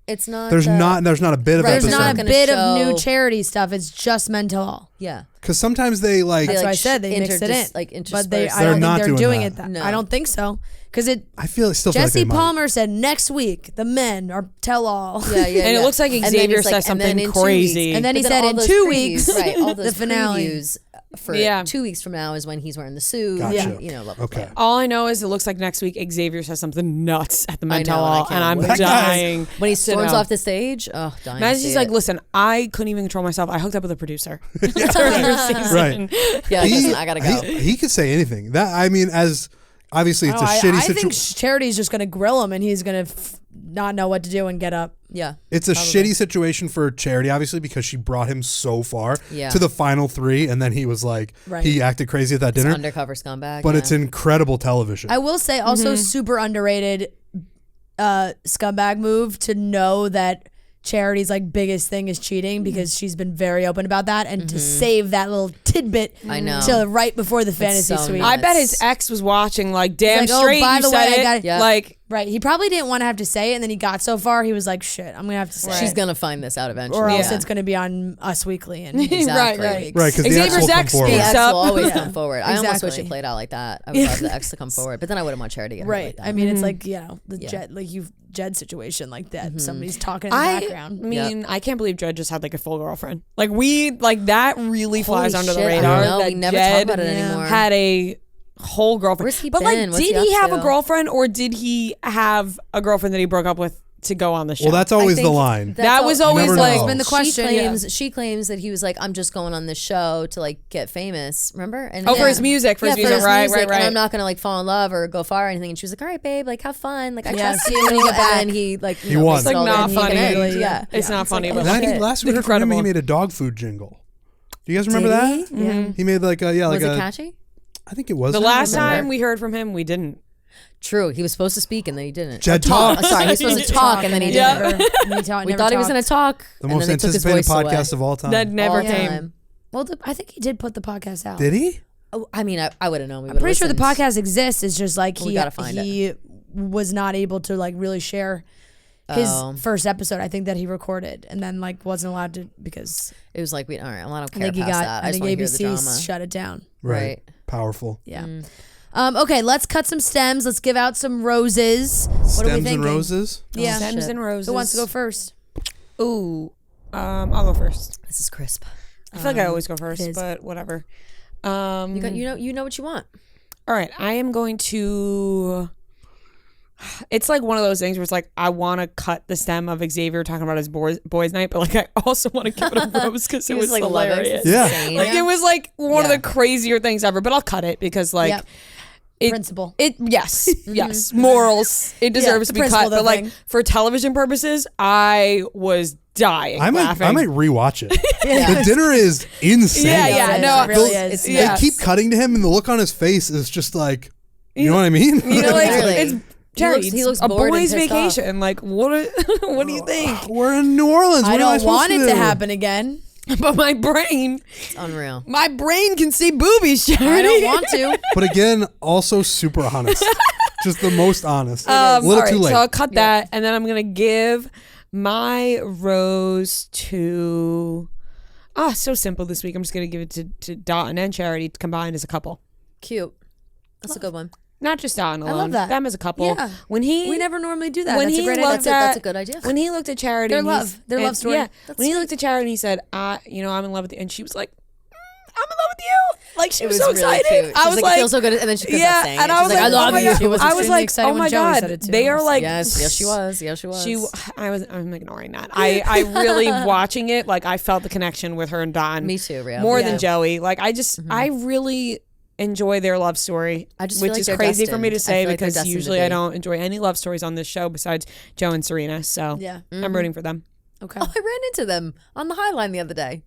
It's not. There's not a bit of There's episode. not a bit of new charity stuff. It's just Men Tell All. Yeah. Because sometimes they like. That's what I said. They mixed it in. But I don't think they're doing that. it. No. I don't think so. Because I still feel Jesse like they Palmer said next week the men are tell all. Yeah. And it looks like Xavier says something crazy. And then he said in 2 weeks, right? All those the finale. previews for 2 weeks from now is when he's wearing the suit. Gotcha. Blah, blah, okay. blah. All I know is it looks like next week Xavier says something nuts at the Men Tell know, All, and I'm dying. When he storms off the stage, dying. Imagine he's like, listen, I couldn't even control myself. I hooked up with a producer during your season. Right. Yeah, listen, I gotta go. He could say anything. As obviously it's a shitty I situation. think Charity's just going to grill him and he's going to not know what to do and get up. Yeah. It's a shitty situation for Charity, obviously, because she brought him so far Yeah. to the final three, and then he was like, he acted crazy at that dinner. Undercover scumbag. But it's incredible television. I will say also super underrated scumbag move to know that Charity's like biggest thing is cheating because she's been very open about that, and to save that little tidbit I know till right before the fantasy suite. I bet his ex was watching like damn straight. By the way, I got it. Like right, he probably didn't want to have to say it, and then he got so far he was like, shit, I'm gonna have to say she's gonna find this out eventually, or else it's gonna be on Us Weekly. And exactly. right, because the ex will come forward. The ex will always come forward. I almost wish it played out like that. I would love the ex to come forward, but then I wouldn't want Charity to get hurt like that. I mean, it's like the Jed situation like that. Somebody's talking in the background. I mean, I can't believe Jed just had like a full girlfriend. Like that really flies under the radar. That we never talk about it anymore. Had a whole girlfriend. Where's he but been? like, did he have a girlfriend, or did he have a girlfriend that he broke up with to go on the show? Well, that's always the line. That was always like been the question. She claims that he was like, I'm just going on this show to like get famous. Remember? And for his music, right. And I'm not gonna like fall in love or go far or anything. And she was like, all right, babe, like have fun. Like I trust you. When you get back, and he like he won. It's like not funny. It's not funny. But last we heard from him, he made a dog food jingle. Do you guys remember that? Yeah. He made like a Was it catchy? I think it was. The last time we heard from him, we didn't. True, he was supposed to speak and then he didn't. Jed talked. Sorry, he was supposed to talk and then he didn't. We thought he was going to talk. The most anticipated podcast of all time. That never came. Well, I think he did put the podcast out. Did he? Oh, I mean, I would have known. I'm pretty sure the podcast exists. It's just like he was not able to like really share his first episode. I think that he recorded and then like wasn't allowed to because it was like, all right, I don't care past that. I just want to hear the drama. Shut it down. Right. Powerful. Yeah. Okay, let's cut some stems. Let's give out some roses. What are we thinking? Stems and roses? Yeah. Stems and roses. Who wants to go first? Ooh, I'll go first. This is crisp. I feel like I always go first, but whatever. You know what you want. All right, I am going to... It's like one of those things where it's like I want to cut the stem of Xavier talking about his boys' night, but like I also want to give it a rose because it was like hilarious. Yeah, like it was like one of the crazier things ever. But I'll cut it because like principle. Yes, morals. It deserves to be cut. But like for television purposes, I was dying. laughing. I might rewatch it. The dinner is insane. Yeah, it really is. They keep cutting to him, and the look on his face is just like, you know what I mean? You know, like it's. Jerry, he looks a bored boy's and vacation. Like, what do you think? We're in New Orleans. I don't want it to happen again. But my brain, it's unreal. My brain can see boobies, Jerry. I don't want to. But again, also super honest. Just the most honest. A little too late. So I'll cut that, and then I'm gonna give my rose to. So simple this week. I'm just gonna give it to Dotun and Charity combined as a couple. Cute. That's a good one. Not just Dotun alone. I love that. Them as a couple. Yeah. We never normally do that. That's a great idea. That's a good idea. When he looked at Charity, their love story. Yeah. When he looked at Charity, he said, I'm in love with you, and she was like, I'm in love with you. Like she was so really excited. Cute. I was like, I feel so good, and then she couldn't stop saying and it. I was like, I love you. I was like, oh my god, they are like, yes, she was. I'm ignoring that. I really watching it. Like I felt the connection with her and Don. Me too, Rio. More than Joey. Like I really enjoy their love story, which is crazy for me to say because usually I don't enjoy any love stories on this show besides Joe and Serena. So I'm rooting for them. Okay. Oh, I ran into them on the High Line the other day.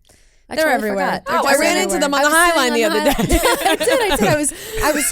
They're everywhere. I ran into them on the High Line the other day. I did. I was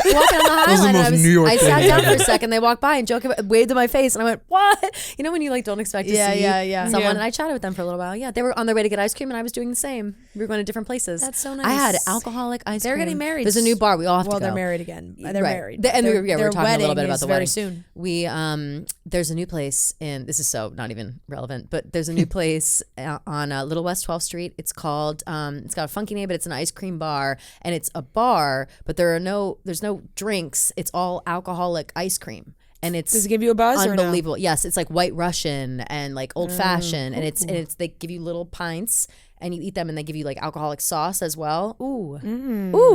walking on the High Line. And I sat down for a second. They walked by and waved in my face, and I went, "What?" You know when you like don't expect to see someone. And I chatted with them for a little while. Yeah, they were on their way to get ice cream, and I was doing the same. We were going to different places. That's so nice. I had alcoholic ice cream. They're getting married. There's a new bar. We all have to go. Well, they're married again. They're married. And we're talking a little bit about the very wedding. Soon. There's a new place in. This is so not even relevant, but there's a new place on Little West 12th Street. It's called. It's got a funky name, but it's an ice cream bar, and it's a bar, but there's no drinks. It's all alcoholic ice cream, and it's does it give you a buzz? Unbelievable. Or no? Yes, it's like White Russian and like old fashioned, and it's they give you little pints. And you eat them, and they give you like alcoholic sauce as well. Ooh,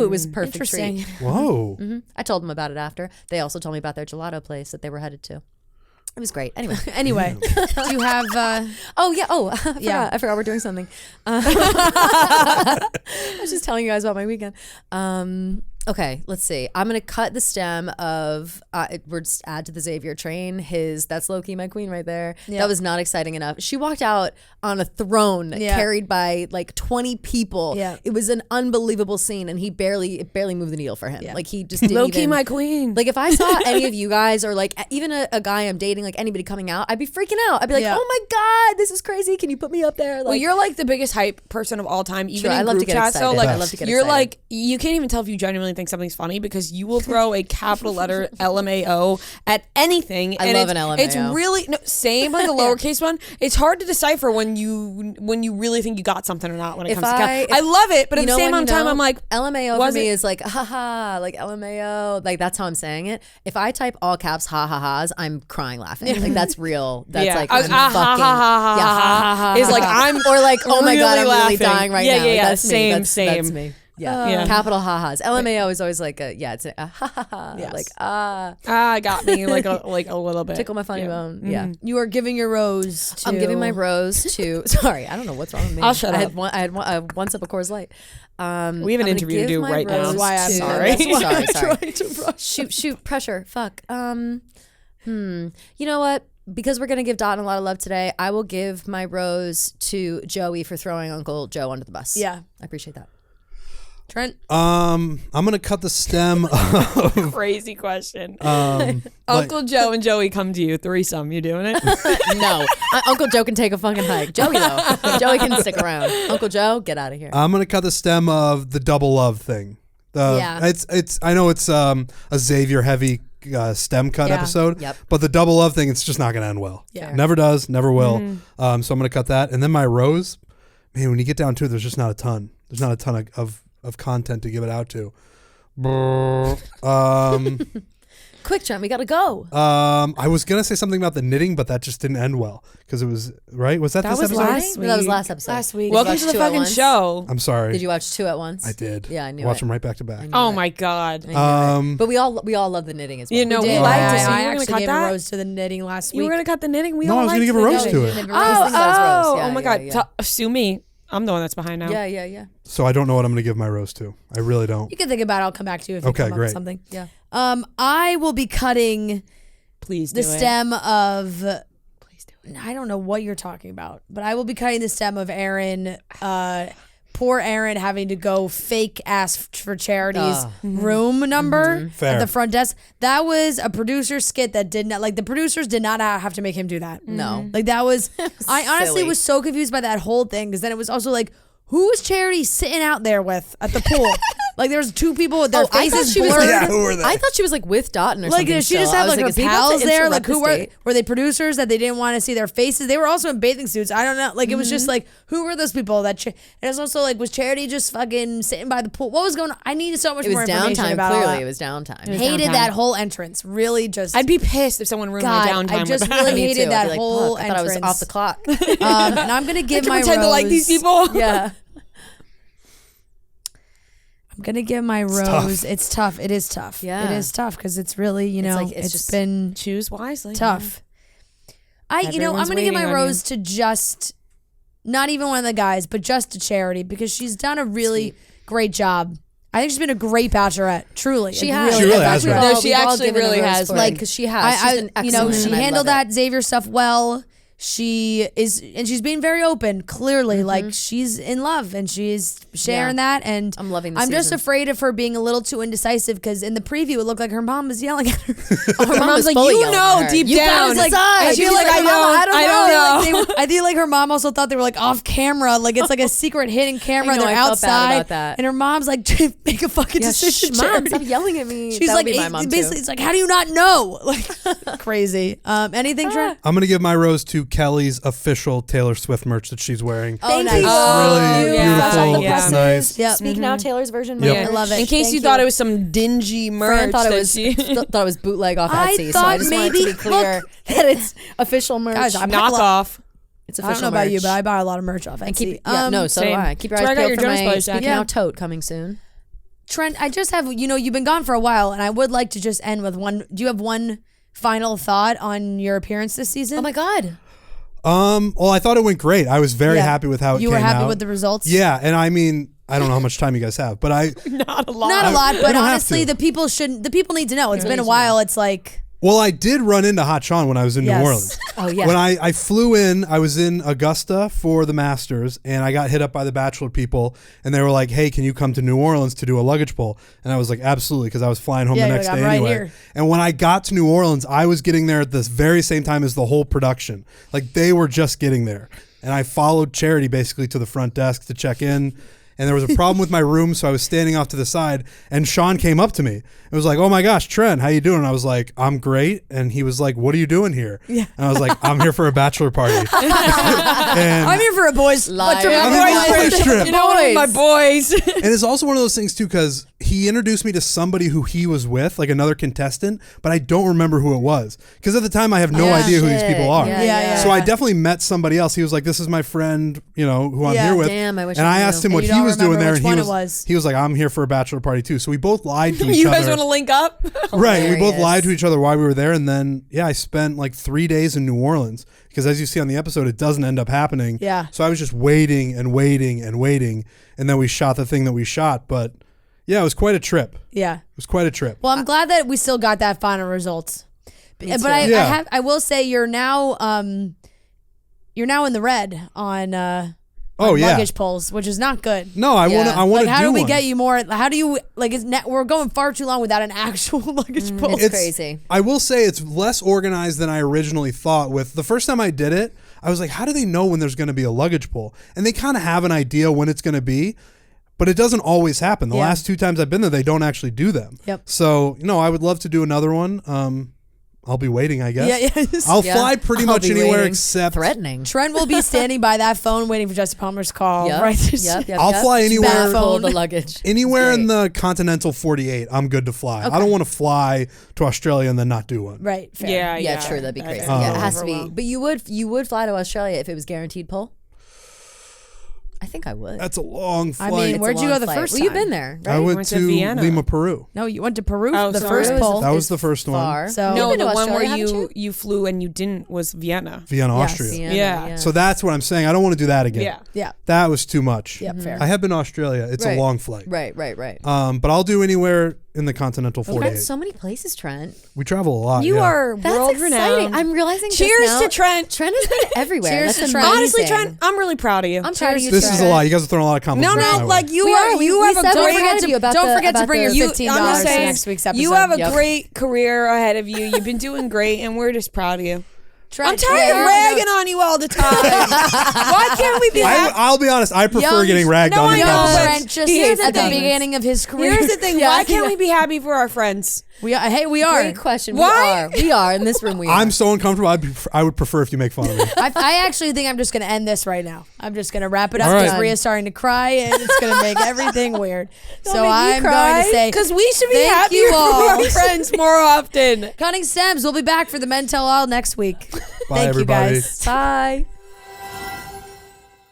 it was a perfect treat. Whoa! I told them about it after. They also told me about their gelato place that they were headed to. It was great. Anyway, do you have? I forgot we're doing something. I was just telling you guys about my weekend. Okay, let's see. I'm gonna cut the stem of. We're just add to the Xavier train. That's low key my queen right there. Yeah. That was not exciting enough. She walked out on a throne carried by like 20 people. Yeah. It was an unbelievable scene, and it barely moved the needle for him. Yeah. Like he just didn't low key my queen. Like if I saw any of you guys or like even a guy I'm dating, like anybody coming out, I'd be freaking out. I'd be like, oh my god, this is crazy. Can you put me up there? Like, well, you're like the biggest hype person of all time. Even in I love group to get chat, excited. so like I love to get you're excited. like you can't even tell if you genuinely think something's funny because you will throw a capital letter LMAO at anything. I love an LMAO. It's really same like a lowercase one. It's hard to decipher when you really think you got something or not when it comes to I love it, but at the same time I'm like LMAO for me is like haha, like LMAO, like that's how I'm saying it. If I type all caps ha ha ha's, I'm crying laughing. Like that's real. That's like I'm fucking is like I'm or like oh my god, I'm laughing. really dying right now. Yeah, that's same. That's me. Yeah. Capital ha-has. LMAO is always like it's a ha-ha-ha. Yes. Like got me like a little bit. Tickle my funny bone. Mm-hmm. Yeah. You are giving your rose to... I'm giving my rose to... Sorry, I don't know what's wrong with me. I'll shut up. I had one sip of Coors Light. We have an interview to do right now. That's why I'm sorry. Sorry. Shoot, pressure. Fuck. You know what? Because we're going to give Dotun a lot of love today, I will give my rose to Joey for throwing Uncle Joe under the bus. Yeah. I appreciate that. Trent? I'm gonna cut the stem of crazy question. Uncle Joe and Joey come to you, threesome. You doing it? No. Uncle Joe can take a fucking hike. Joey though. Joey can stick around. Uncle Joe, get out of here. I'm gonna cut the stem of the double love thing. It's I know it's a Xavier heavy stem cut episode, but the double love thing, it's just not gonna end well. Yeah. Never does, never will. So I'm gonna cut that, and then my rose. Man, when you get down to it, there's just not a ton. There's not a ton of content to give it out to. Quick, Trent, we gotta go. I was gonna say something about the knitting, but that just didn't end well because it was right. Was that this episode? Last week. That was last episode. Last week. Welcome to the fucking show. I'm sorry. Did you watch 2 at once? I did. Yeah, I knew. Watch them right back to back. Oh my god. But we all love the knitting as well. You know, we liked it. So I actually gave a rose to the knitting last week. You were gonna cut the knitting. We I was gonna give a rose to it. Oh my god. Sue me. I'm the one that's behind now. Yeah. So I don't know what I'm going to give my rose to. I really don't. You can think about it. I'll come back to you if you come up with something. Yeah. I will be cutting the stem of... Please do it. I don't know what you're talking about, but I will be cutting the stem of Aaron... poor Aaron having to go fake ask for Charity's room number at the front desk. That was a producer skit that did not, like, the producers did not have to make him do that. No. Like, that was, I honestly was so confused by that whole thing because then it was also like, who was Charity sitting out there with at the pool? Like there's 2 people with their faces blurred. Who were they? I thought she was like with Dotun or something. Like she just had like her pals there. Like who were they producers that they didn't want to see their faces? They were also in bathing suits. I don't know. Like it was just like who were those people that? And it's also like was Charity just fucking sitting by the pool? What was going on? I needed so much more information about it. Clearly, it was downtime. Hated that whole entrance. Really, just I'd be pissed if someone ruined my downtime. I just really hated that whole entrance. I thought I was off the clock. And I'm gonna give my pretend to like these people. Yeah. I'm gonna give my rose. It's tough. It is tough. Yeah, it is tough because it's really it's just been choose wisely. Tough. I'm gonna give my rose to just not even one of the guys, but just to Charity because she's done a really great job. I think she's been a great Bachelorette. Truly, she has. She really has. No, she actually really has. Like because she has. She handled that Xavier stuff well. She is, and she's being very open, clearly, like she's in love and she's sharing that. And I'm loving this I'm just afraid of her being a little too indecisive because in the preview, it looked like her mom was yelling at her. Her mom's like, deep down. Like, I feel like I don't know. I feel like her mom also thought they were like off camera. Like it's like a secret hidden camera. They're outside. And her mom's like, make a fucking decision. Mom, stop yelling at me. She's like, basically, it's like, how do you not know? Like crazy. Anything, Trent? I'm going to give my rose to Kelly's official Taylor Swift merch that she's wearing. Oh, nice. Really beautiful. Yeah. Nice. Yep. Speak now, Taylor's version. Yep. I love it. In case you thought it was some dingy merch, thought it was bootleg off Etsy. So I just wanted to be clear that it's official merch. Guys, knockoff. It's official. I don't know about you, but I buy a lot of merch off Etsy. So do I. Keep your eyes peeled for my Speak Now tote coming soon. Trent, I just have, you've been gone for a while, and I would like to just end with one. Do you have one final thought on your appearance this season? Oh my God. Well, I thought it went great. I was very happy with how it came out. You were happy with the results? Yeah, and I mean, I don't know how much time you guys have, but not a lot. Not a lot, but honestly, the people need to know. It's been a while. It's like. Well, I did run into Hot Sean when I was in New Orleans. Oh, yeah. When I flew in, I was in Augusta for the Masters, and I got hit up by the Bachelor people, and they were like, hey, can you come to New Orleans to do a luggage pull? And I was like, absolutely, because I was flying home the next day anyway. Here. And when I got to New Orleans, I was getting there at the very same time as the whole production. Like, they were just getting there. And I followed Charity basically to the front desk to check in. And there was a problem with my room, so I was standing off to the side, and Sean came up to me. It was like, oh my gosh, Trent, how you doing? And I was like, I'm great. And he was like, what are you doing here? Yeah. And I was like, I'm here for a bachelor party. And I'm here for a boys trip. You know, one of my boys. And it's also one of those things too, because he introduced me to somebody who he was with, like another contestant, but I don't remember who it was. Because at the time I have no idea who these people are. So I definitely met somebody else. He was like, this is my friend, you know, who I'm here with. Damn, I wish and I asked him what he was doing there, and he was like, I'm here for a bachelor party too. So we both lied to each other. You guys want to link up? Right. We both lied to each other while we were there. And then, I spent like 3 days in New Orleans because as you see on the episode, it doesn't end up happening. Yeah. So I was just waiting and waiting and waiting. And then we shot the thing that we shot. But yeah, it was quite a trip. Yeah. It was quite a trip. Well, I'm glad that we still got that final result. But I will say you're now in the red on luggage pulls, which is not good. No, I want to do one. How do we get you more? How do you we're going far too long without an actual luggage pull. It's crazy. I will say it's less organized than I originally thought. With the first time I did it, I was like, how do they know when there's going to be a luggage pull? And they kind of have an idea when it's going to be, but it doesn't always happen. The last 2 times I've been there, they don't actually do them. Yep. So, I would love to do another one. I'll be waiting, I guess. Yeah. I'll fly pretty much anywhere except threatening. Trent will be standing by that phone waiting for Jesse Palmer's call. Yep. Right. I'll fly anywhere. Hold the luggage. Anywhere in the continental 48, I'm good to fly. Okay. I don't want to fly to Australia and then not do one. Right. Fair. Yeah. True. That'd be crazy. It has to be. But you would fly to Australia if it was guaranteed pull? I think I would. That's a long flight. I mean, where'd you go the first time? Well, you've been there, right? I went to Vienna. Lima, Peru. No, you went to Peru for the sorry. first pull. That was the first one. So no, the one where you you flew and you didn't was Vienna. Vienna, Austria. Vienna, yeah. So that's what I'm saying. I don't want to do that again. Yeah. That was too much. Yeah, fair. I have been to Australia. It's a long flight. Right. But I'll do anywhere in the continental 48. So many places, Trent. We travel a lot. You are That's world exciting. renowned. I'm realizing. Cheers to Trent. Trent has been everywhere. Cheers That's to Trent. Honestly, Trent, I'm really proud of you. I'm proud of you. This is a lot. You guys are throwing a lot of compliments. No, like you have a Don't great. forget to bring your $15 to saying, next week's episode. You have a great career ahead of you. You've been doing great, and we're just proud of you. Trent, I'm tired of ragging on you all the time. Why can't we be happy? I'll be honest. I prefer getting ragged on than Trent complimented. just at the beginning of his career. Here's the thing. Why can't we be happy for our friends? We are. Great question. Why? We are in this room. I'm so uncomfortable. I would prefer if you make fun of me. I actually think I'm just going to end this right now. I'm just going to wrap it up because Rhea's starting to cry and it's going to make everything weird. So I'm going to say because we should be happy for our friends more often. Cutting Stems. We'll be back for the Men Tell All next week. Bye, everybody. You guys. Bye.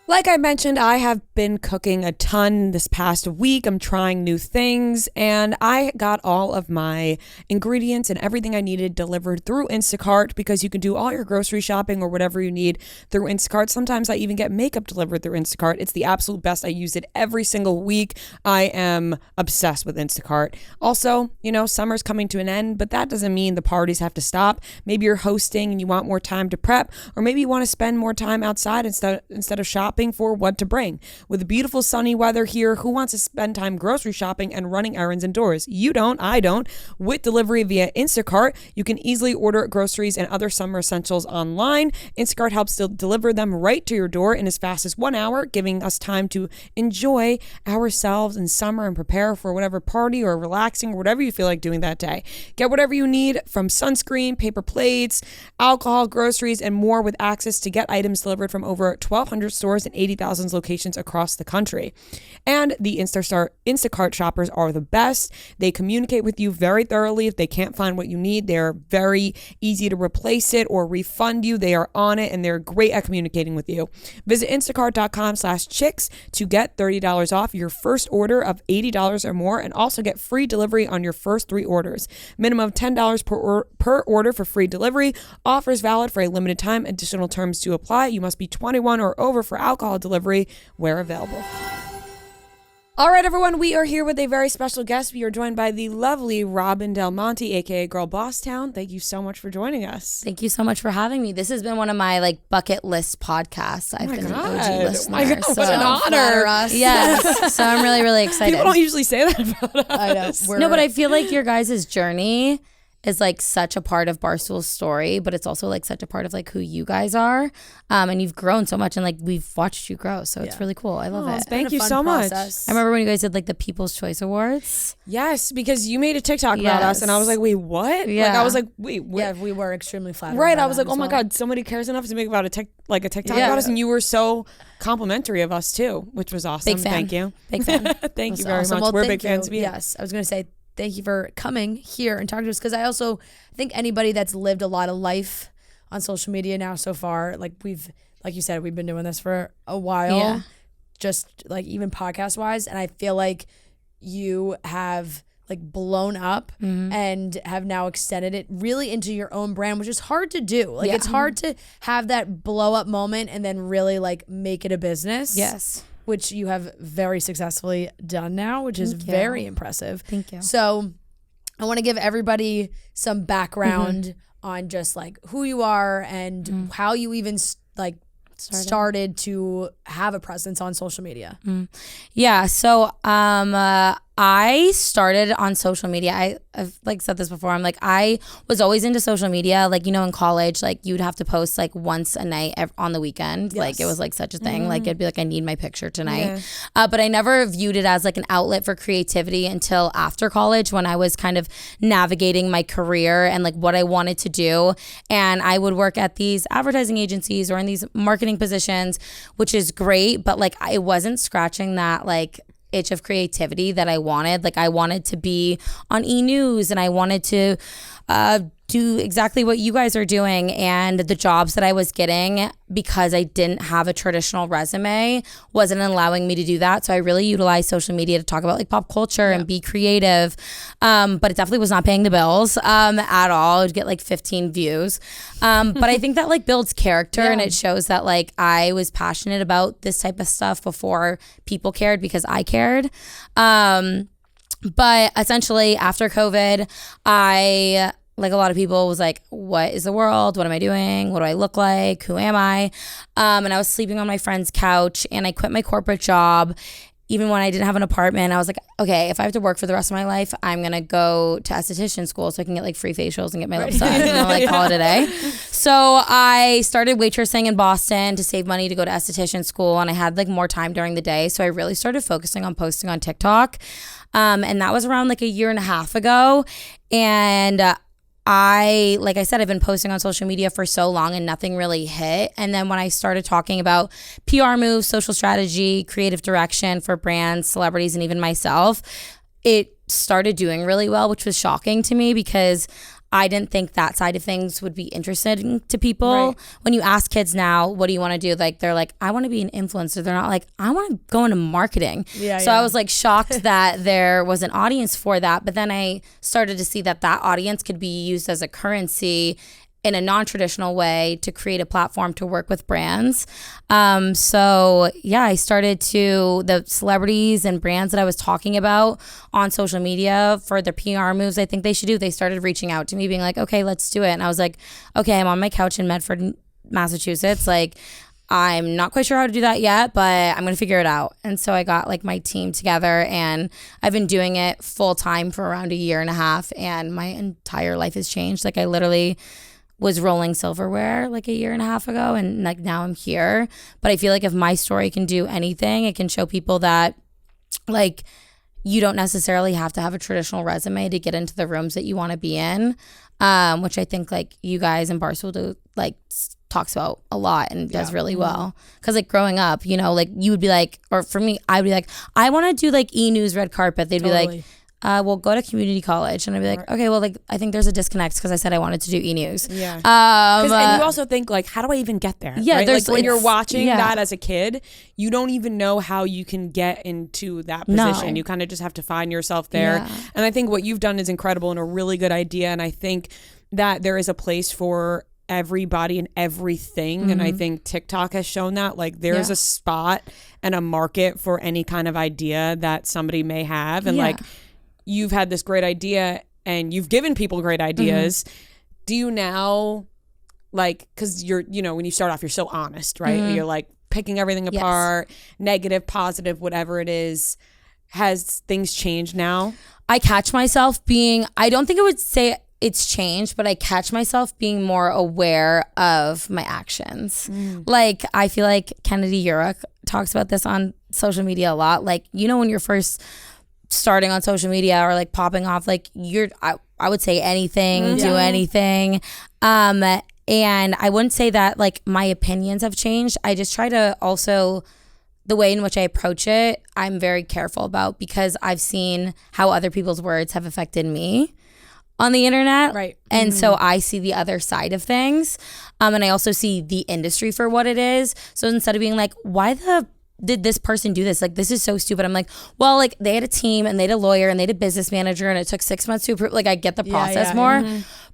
Like I mentioned, I have been cooking a ton this past week. I'm trying new things, and I got all of my ingredients and everything I needed delivered through Instacart because you can do all your grocery shopping or whatever you need through Instacart. Sometimes I even get makeup delivered through Instacart. It's the absolute best. I use it every single week. I am obsessed with Instacart. Also, summer's coming to an end, but that doesn't mean the parties have to stop. Maybe you're hosting and you want more time to prep, or maybe you want to spend more time outside instead of shopping for what to bring. With the beautiful sunny weather here, who wants to spend time grocery shopping and running errands indoors? You don't, I don't. With delivery via Instacart, you can easily order groceries and other summer essentials online. Instacart helps to deliver them right to your door in as fast as 1 hour, giving us time to enjoy ourselves in summer and prepare for whatever party or relaxing or whatever you feel like doing that day. Get whatever you need from sunscreen, paper plates, alcohol, groceries, and more with access to get items delivered from over 1,200 stores and 80,000 locations across the country. And the Instacart shoppers are the best. They communicate with you very thoroughly. If they can't find what you need, they're very easy to replace it or refund you. They are on it and they're great at communicating with you. Visit instacart.com/chicks to get $30 off your first order of $80 or more, and also get free delivery on your first 3 orders. Minimum of $10 per order for free delivery. Offers valid for a limited time. Additional terms do apply. You must be 21 or over for alcohol delivery where available. All right, everyone, we are here with a very special guest. We are joined by the lovely Robin Del Monte, aka Girlbosstown. Thank you so much for joining us. Thank you so much for having me. This has been one of my bucket list podcasts. I've been an OG listener. Oh my God, what an honor. Yes. So I'm really, really excited. People don't usually say that about us. I know. No, but I feel like your guys' journey is such a part of Barstool's story, but it's also such a part of who you guys are. And you've grown so much, and we've watched you grow. So it's really cool. I love it. Thank you so much. I remember when you guys did the People's Choice Awards. Yes, because you made a TikTok about us, and I was like, wait, what? Yeah. I was like, wait, what? Yeah, we were extremely flattered. Right. I was like, oh my God, somebody cares enough to make about a TikTok about us, and you were so complimentary of us too, which was awesome. Big fan. Thank you. Big fan. Thank you very awesome. much. Well, we're big fans of you. Yes, I was going to say thank you for coming here and talking to us, because I also think anybody that's lived a lot of life on social media now so far, we've, like you said, we've been doing this for a while, just even podcast wise, and I feel like you have blown up and have now extended it really into your own brand, which is hard to do. It's hard to have that blow up moment and then really make it a business. Yes. Which you have very successfully done now, which is very impressive. Thank you. So I want to give everybody some background on just who you are and how you even started to have a presence on social media. Yeah, so I started on social media. I've said this before. I was always into social media. In college, you'd have to post once a night on the weekend. Yes. It was such a thing. It'd be I need my picture tonight. Yeah. But I never viewed it as an outlet for creativity until after college, when I was kind of navigating my career and what I wanted to do. And I would work at these advertising agencies or in these marketing positions, which is great. But I wasn't scratching that itch of creativity that I wanted. I wanted to be on E! News, and I wanted to do exactly what you guys are doing, and the jobs that I was getting, because I didn't have a traditional resume, wasn't allowing me to do that. So I really utilized social media to talk about pop culture and be creative, but it definitely was not paying the bills at all. It would get 15 views, but I think that builds character, and it shows that I was passionate about this type of stuff before people cared, because I cared. But essentially after COVID, I, a lot of people, was what is the world? What am I doing? What do I look like? Who am I? And I was sleeping on my friend's couch, and I quit my corporate job. Even when I didn't have an apartment, I was like, okay, if I have to work for the rest of my life, I'm going to go to esthetician school so I can get free facials and get my lips done, and call it a day. So I started waitressing in Boston to save money to go to esthetician school, and I had more time during the day. So I really started focusing on posting on TikTok. And that was around a year and a half ago. And like I said, I've been posting on social media for so long and nothing really hit. And then when I started talking about PR moves, social strategy, creative direction for brands, celebrities, and even myself, it started doing really well, which was shocking to me, because I didn't think that side of things would be interesting to people. Right. When you ask kids now, what do you want to do? They're I want to be an influencer. They're not I want to go into marketing. So I was shocked that there was an audience for that. But then I started to see that audience could be used as a currency in a non-traditional way to create a platform to work with brands. So yeah, I started the celebrities and brands that I was talking about on social media for the PR moves I think they should do. They started reaching out to me being okay, let's do it. And I was okay, I'm on my couch in Medford, Massachusetts. I'm not quite sure how to do that yet, but I'm going to figure it out. And so I got my team together, and I've been doing it full time for around a year and a half, and my entire life has changed. I literally was rolling silverware a year and a half ago, and now I'm here. But I feel if my story can do anything, it can show people that you don't necessarily have to have a traditional resume to get into the rooms that you want to be in, which I think you guys in Barstool do talks about a lot and does really well. Because growing up, you would be or for me, I'd be I want to do E! News red carpet. They'd be we'll go to community college. And I'd be okay, well, I think there's a disconnect, because I said I wanted to do E! News. Yeah. And you also think, how do I even get there? Yeah. Right? When you're watching that as a kid, you don't even know how you can get into that position. No. You kind of just have to find yourself there. Yeah. And I think what you've done is incredible and a really good idea. And I think that there is a place for everybody and everything. And I think TikTok has shown that, like, there's a spot and a market for any kind of idea that somebody may have. And like, you've had this great idea and you've given people great ideas. Do you now, like, because you're, you know, when you start off, you're so honest, right? You're like picking everything apart, negative, positive, whatever it is. Has things changed now? I catch myself being, I don't think I would say it's changed, but I catch myself being more aware of my actions. Like, I feel like Kennedy Urich talks about this on social media a lot. Like, you know, when you're first starting on social media or like popping off, like I would say anything, do anything. And I wouldn't say that like my opinions have changed. I just try to also, the way in which I approach it, I'm very careful about, because I've seen how other people's words have affected me on the internet. Right. And so I see the other side of things. And I also see the industry for what it is. So instead of being like, why did this person do this? Like, this is so stupid. I'm like, well, like, they had a team and they had a lawyer and they had a business manager and it took 6 months to approve. Like, I get the process more.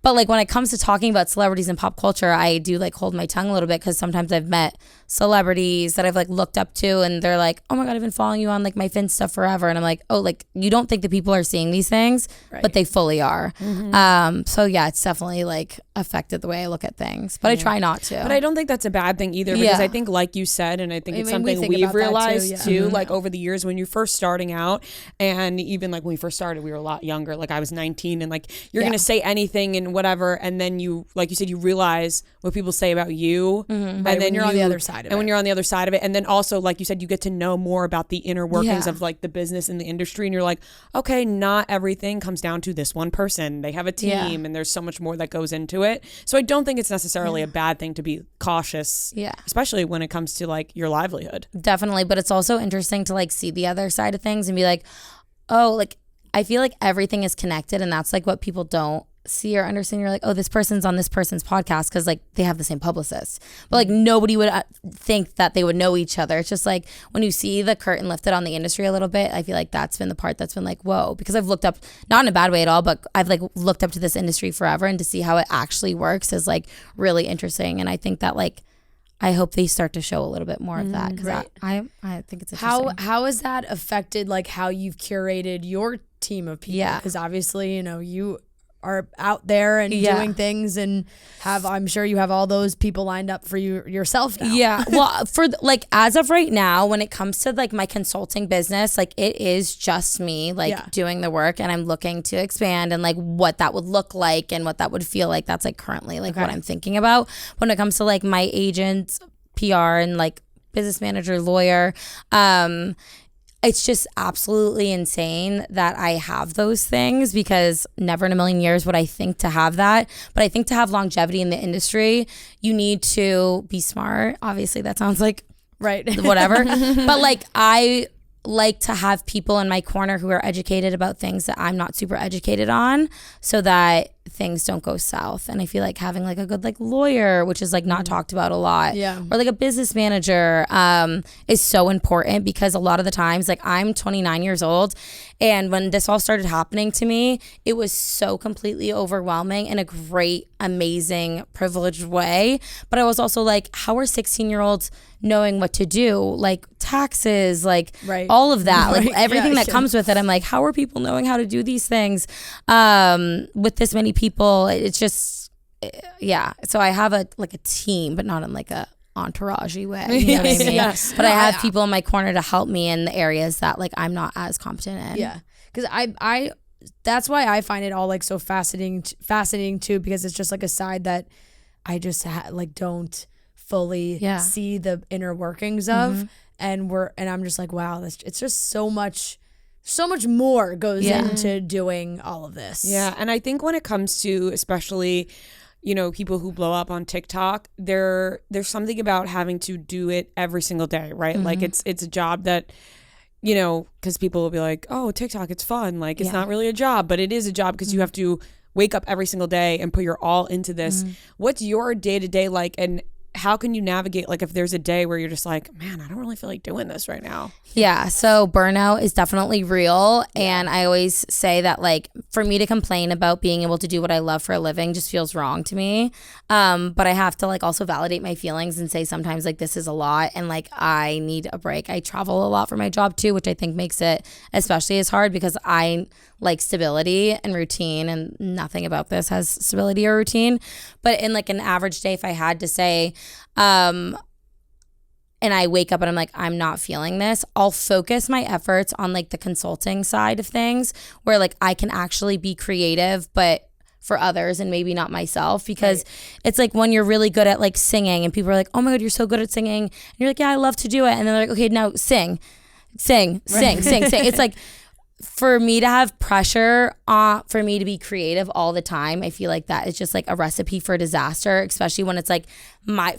But like, when it comes to talking about celebrities and pop culture, I do like hold my tongue a little bit, because sometimes I've met celebrities that I've like looked up to and they're like, oh my God, I've been following you on like my Fin stuff forever. And I'm like, oh, like, you don't think that people are seeing these things, but they fully are. So yeah, it's definitely like affected the way I look at things, but I try not to. But I don't think that's a bad thing either, because I think, like you said, and I think it's something we've realized too, like over the years when you're first starting out, and even like when we first started, we were a lot younger. Like, I was 19, and like, you're going to say anything and whatever. And then you, like you said, you realize what people say about you. And then when you're on the other side of it. And when you're on the other side of it. And then also, like you said, you get to know more about the inner workings of like the business and the industry. And you're like, okay, not everything comes down to this one person. They have a team and there's so much more that goes into it. So I don't think it's necessarily a bad thing to be cautious. Especially when it comes to like your livelihood. Definitely. But it's also interesting to like see the other side of things and be like, oh, like, I feel like everything is connected, and that's like what people don't see or understand. You're like, oh, this person's on this person's podcast because like they have the same publicist, but like nobody would think that they would know each other. It's just like when you see the curtain lifted on the industry a little bit, I feel like that's been the part that's been like, whoa, because I've looked up, not in a bad way at all, but I've like looked up to this industry forever, and to see how it actually works is like really interesting. And I think that like, I hope they start to show a little bit more of that, because I think it's interesting. How has that affected like how you've curated your team of people? Because obviously, you know, you are out there and doing things, and I'm sure you have all those people lined up for you yourself now. Well, for like, as of right now, when it comes to like my consulting business, like it is just me like doing the work, and I'm looking to expand, and like what that would look like and what that would feel like. That's like currently like what I'm thinking about. When it comes to like my agents, PR, and like business manager, lawyer, it's just absolutely insane that I have those things, because never in a million years would I think to have that. But I think to have longevity in the industry, you need to be smart. Obviously, that sounds like whatever. But like, I like to have people in my corner who are educated about things that I'm not super educated on, so that things don't go south. And I feel like having like a good like lawyer, which is like not talked about a lot, or like a business manager, is so important, because a lot of the times, like, I'm 29 years old, and when this all started happening to me, it was so completely overwhelming in a great, amazing, privileged way. But I was also like, how are 16-year-olds knowing what to do, like taxes, like all of that, like everything that comes with it? I'm like, how are people knowing how to do these things with this many people? It's just so I have a team, but not in like a entourage-y way, you know what I mean? But I have people in my corner to help me in the areas that like I'm not as competent in. Because I that's why I find it all like so fascinating too, because it's just like a side that I just don't fully see the inner workings of, and I'm just like, wow, it's just so much more goes into doing all of this. And I think when it comes to, especially, you know, people who blow up on TikTok, there's something about having to do it every single day, right? Like it's a job that, you know, because people will be like, oh, TikTok, it's fun, like it's not really a job, but it is a job, because you have to wake up every single day and put your all into this. What's your day-to-day like, and how can you navigate, like, if there's a day where you're just like, man, I don't really feel like doing this right now? So burnout is definitely real. And I always say that, like, for me to complain about being able to do what I love for a living just feels wrong to me. But I have to like also validate my feelings and say sometimes like this is a lot and like I need a break. I travel a lot for my job too, which I think makes it especially as hard because I like stability and routine, and nothing about this has stability or routine. But in like an average day, if I had to say, and I wake up and I'm like, I'm not feeling this, I'll focus my efforts on like the consulting side of things where like I can actually be creative, but for others and maybe not myself, because it's like when you're really good at like singing and people are like, oh my God, you're so good at singing. And you're like, yeah, I love to do it. And then they're like, okay, now sing. It's like, for me to have pressure for me to be creative all the time, I feel like that is just like a recipe for disaster, especially when it's like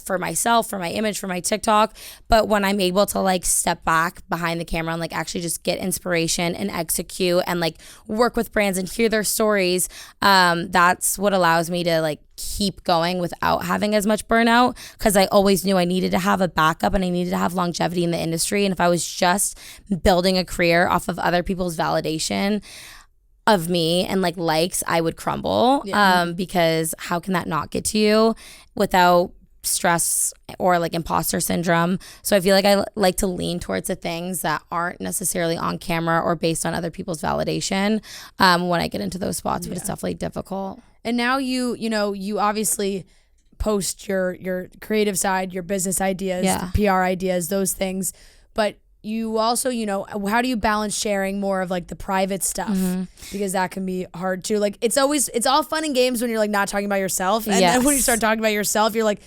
for myself, for my image, for my TikTok. But when I'm able to like step back behind the camera and like actually just get inspiration and execute and like work with brands and hear their stories, that's what allows me to like keep going without having as much burnout, because I always knew I needed to have a backup and I needed to have longevity in the industry. And if I was just building a career off of other people's validation of me and like likes, I would crumble. Because how can that not get to you without stress or like imposter syndrome? So I feel like I like to lean towards the things that aren't necessarily on camera or based on other people's validation when I get into those spots, but it's definitely difficult. And now you obviously post your creative side, your business ideas, PR ideas, those things. But you also, how do you balance sharing more of like the private stuff? Because that can be hard too. Like it's all fun and games when you're like not talking about yourself. And then when you start talking about yourself, you're like,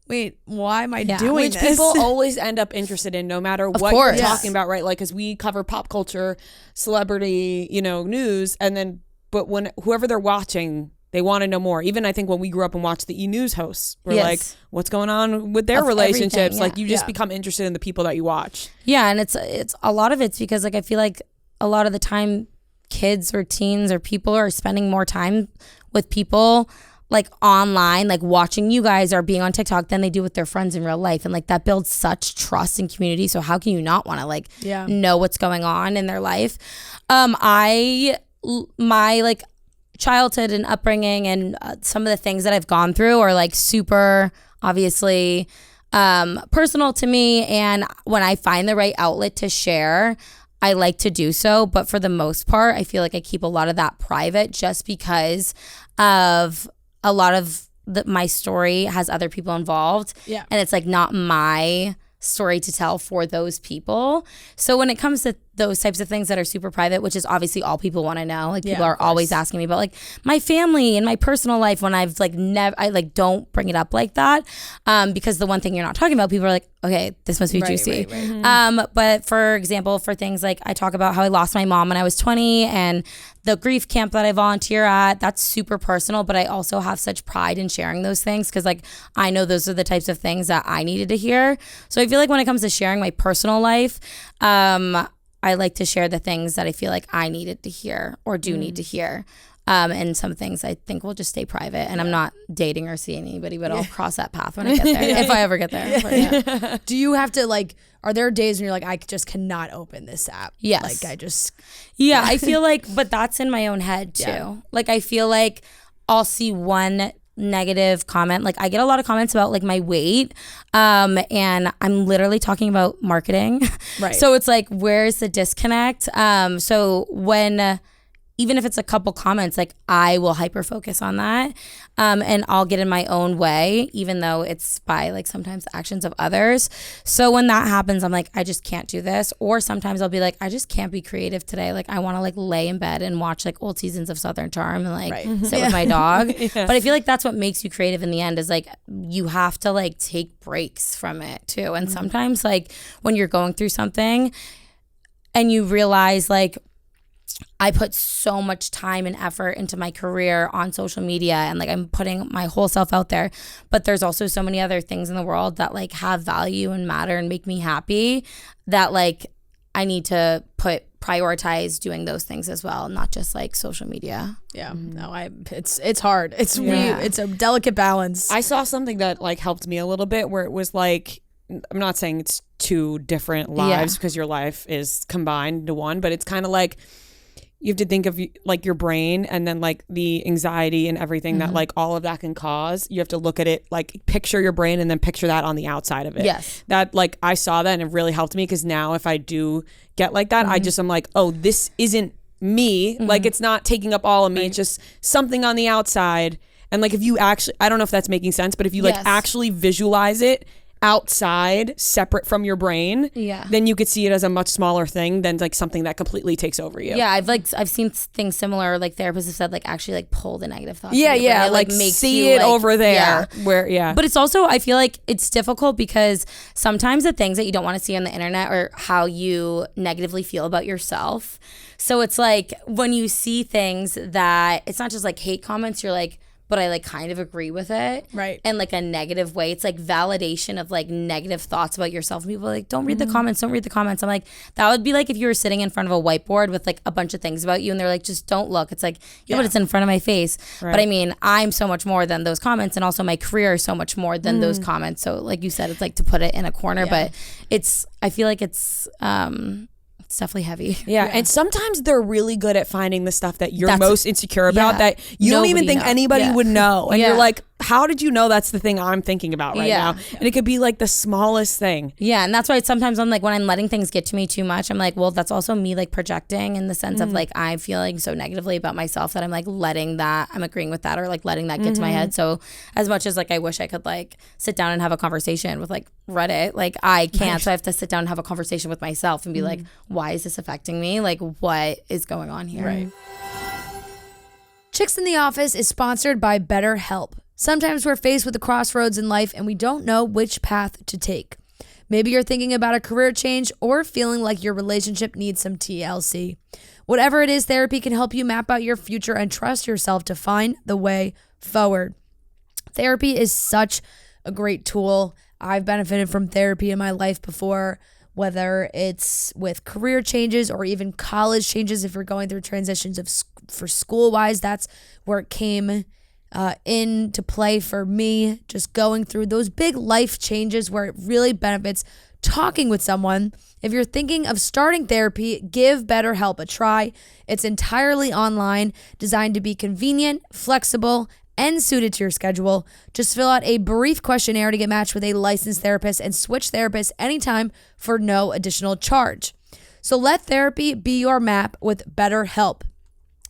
wait, why am I doing this? Which people always end up interested in no matter what you're talking about, right? Like, because we cover pop culture, celebrity, news. And then, but when whoever they're watching, they want to know more. Even I think when we grew up and watched the E-News hosts, we're like, what's going on with their relationships? Like you just become interested in the people that you watch. Yeah, and it's a lot of it's because like I feel like a lot of the time kids or teens or people are spending more time with people like online, like watching you guys or being on TikTok than they do with their friends in real life. And like that builds such trust and community. So how can you not want to like know what's going on in their life? My like childhood and upbringing and some of the things that I've gone through are like super obviously personal to me, and when I find the right outlet to share, I like to do so. But for the most part, I feel like I keep a lot of that private just because of a lot of my story has other people involved, and it's like not my story to tell for those people. So when it comes to those types of things that are super private, which is obviously all people want to know, like people are always asking me about like my family and my personal life, when I've like I like don't bring it up like that, because the one thing you're not talking about, people are like, okay, this must be juicy. But for example, for things like I talk about how I lost my mom when I was 20 and the grief camp that I volunteer at, that's super personal, but I also have such pride in sharing those things because like I know those are the types of things that I needed to hear. So I feel like when it comes to sharing my personal life, I like to share the things that I feel like I needed to hear or do need to hear. And some things I think will just stay private. And I'm not dating or seeing anybody, but I'll cross that path when I get there, if I ever get there. But, do you have to like, are there days when you're like, I just cannot open this app? Yes. Like I just. Yeah, I feel like, but that's in my own head too. Yeah. Like I feel like I'll see one negative comment. Like I get a lot of comments about like my weight, and I'm literally talking about marketing. Right. So it's like, where's the disconnect? So when even if it's a couple comments, like I will hyper focus on that, and I'll get in my own way, even though it's by like sometimes the actions of others. So when that happens, I'm like, I just can't do this. Or sometimes I'll be like, I just can't be creative today. Like I want to like lay in bed and watch like old seasons of Southern Charm and like sit with my dog. But I feel like that's what makes you creative in the end, is like you have to like take breaks from it too. And sometimes like when you're going through something and you realize like, I put so much time and effort into my career on social media, and like I'm putting my whole self out there, but there's also so many other things in the world that like have value and matter and make me happy, that like I need to prioritize doing those things as well, not just like social media. Yeah. No, it's hard. It's it's a delicate balance. I saw something that like helped me a little bit, where it was like, I'm not saying it's two different lives because your life is combined into one, but it's kind of like, you have to think of like your brain and then like the anxiety and everything that like all of that can cause. You have to look at it, like picture your brain and then picture that on the outside of it. Yes. That like I saw that and it really helped me, because now if I do get like that, I'm like, oh, this isn't me. Like it's not taking up all of me. It's just something on the outside. And like if you actually, I don't know if that's making sense, but if you like actually visualize it outside, separate from your brain, then you could see it as a much smaller thing than like something that completely takes over you. Yeah, I've seen things similar. Like therapists have said, like actually like pull the negative thoughts. Yeah, like makes see it like, over there. But it's also, I feel like it's difficult because sometimes the things that you don't want to see on the internet are how you negatively feel about yourself. So it's like when you see things that it's not just like hate comments, you're like, but I like kind of agree with it. Right. In like a negative way. It's like validation of like negative thoughts about yourself. And people are like, don't read the comments, don't read the comments. I'm like, that would be like if you were sitting in front of a whiteboard with like a bunch of things about you and they're like, just don't look. It's like, but it's in front of my face. Right. But I mean, I'm so much more than those comments, and also my career is so much more than those comments. So like you said, it's like to put it in a corner, but I feel like it's definitely heavy. Yeah. And sometimes they're really good at finding the stuff that you're most insecure about that you don't even think anybody would know. And you're like, how did you know that's the thing I'm thinking about right now? And it could be like the smallest thing. Yeah. And that's why sometimes I'm like, when I'm letting things get to me too much, I'm like, well, that's also me like projecting in the sense of like, I'm feeling so negatively about myself that I'm like letting that, I'm agreeing with that, or like letting that get to my head. So as much as like, I wish I could like sit down and have a conversation with like Reddit, like I can't. So I have to sit down and have a conversation with myself and be like, why is this affecting me? Like, what is going on here? Right. Chicks in the Office is sponsored by BetterHelp. Sometimes we're faced with a crossroads in life and we don't know which path to take. Maybe you're thinking about a career change or feeling like your relationship needs some TLC. Whatever it is, therapy can help you map out your future and trust yourself to find the way forward. Therapy is such a great tool. I've benefited from therapy in my life before, whether it's with career changes or even college changes. If you're going through transitions for school-wise, that's where it came into play for me, just going through those big life changes where it really benefits talking with someone. If you're thinking of starting therapy, give BetterHelp a try. It's entirely online, designed to be convenient, flexible, and suited to your schedule. Just fill out a brief questionnaire to get matched with a licensed therapist and switch therapists anytime for no additional charge. So let therapy be your map with BetterHelp.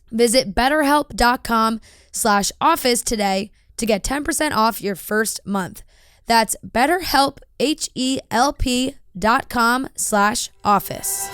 Visit BetterHelp.com/office today to get 10% off your first month. That's BetterHelp, HELP.com/office.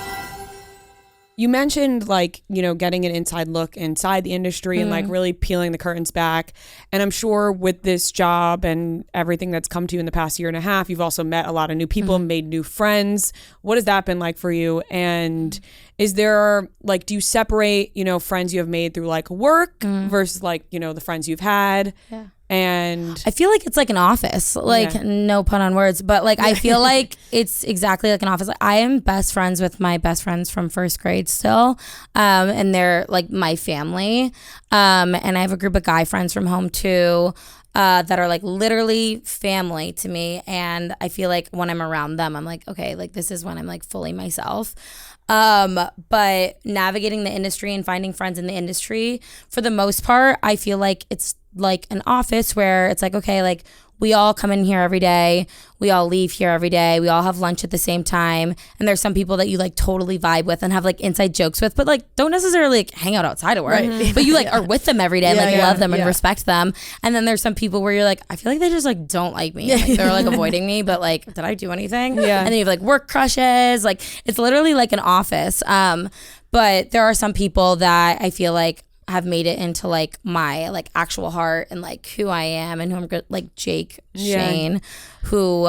You mentioned like, you know, getting an inside look inside the industry and like really peeling the curtains back. And I'm sure with this job and everything that's come to you in the past year and a half, you've also met a lot of new people, made new friends. What has that been like for you? And is there like, do you separate, you know, friends you have made through like work versus like, you know, the friends you've had? Yeah. And I feel like it's like an office, like no pun on words, but like I feel like it's exactly like an office. Like, I am best friends with my best friends from first grade still, and they're like my family, and I have a group of guy friends from home too, that are like literally family to me. And I feel like when I'm around them, I'm like, okay, like this is when I'm like fully myself. But navigating the industry and finding friends in the industry, for the most part, I feel like it's like an office where it's like, okay, like we all come in here every day, we all leave here every day, we all have lunch at the same time, and there's some people that you like totally vibe with and have like inside jokes with, but like don't necessarily like hang out outside of work, but you like are with them every day, like love them and respect them. And then there's some people where you're like, I feel like they just like don't like me, like, they're like avoiding me, but like did I do anything? And then you have like work crushes, like it's literally like an office. But there are some people that I feel like have made it into like my like actual heart and like who I am and who I'm good, like Jake Shane, who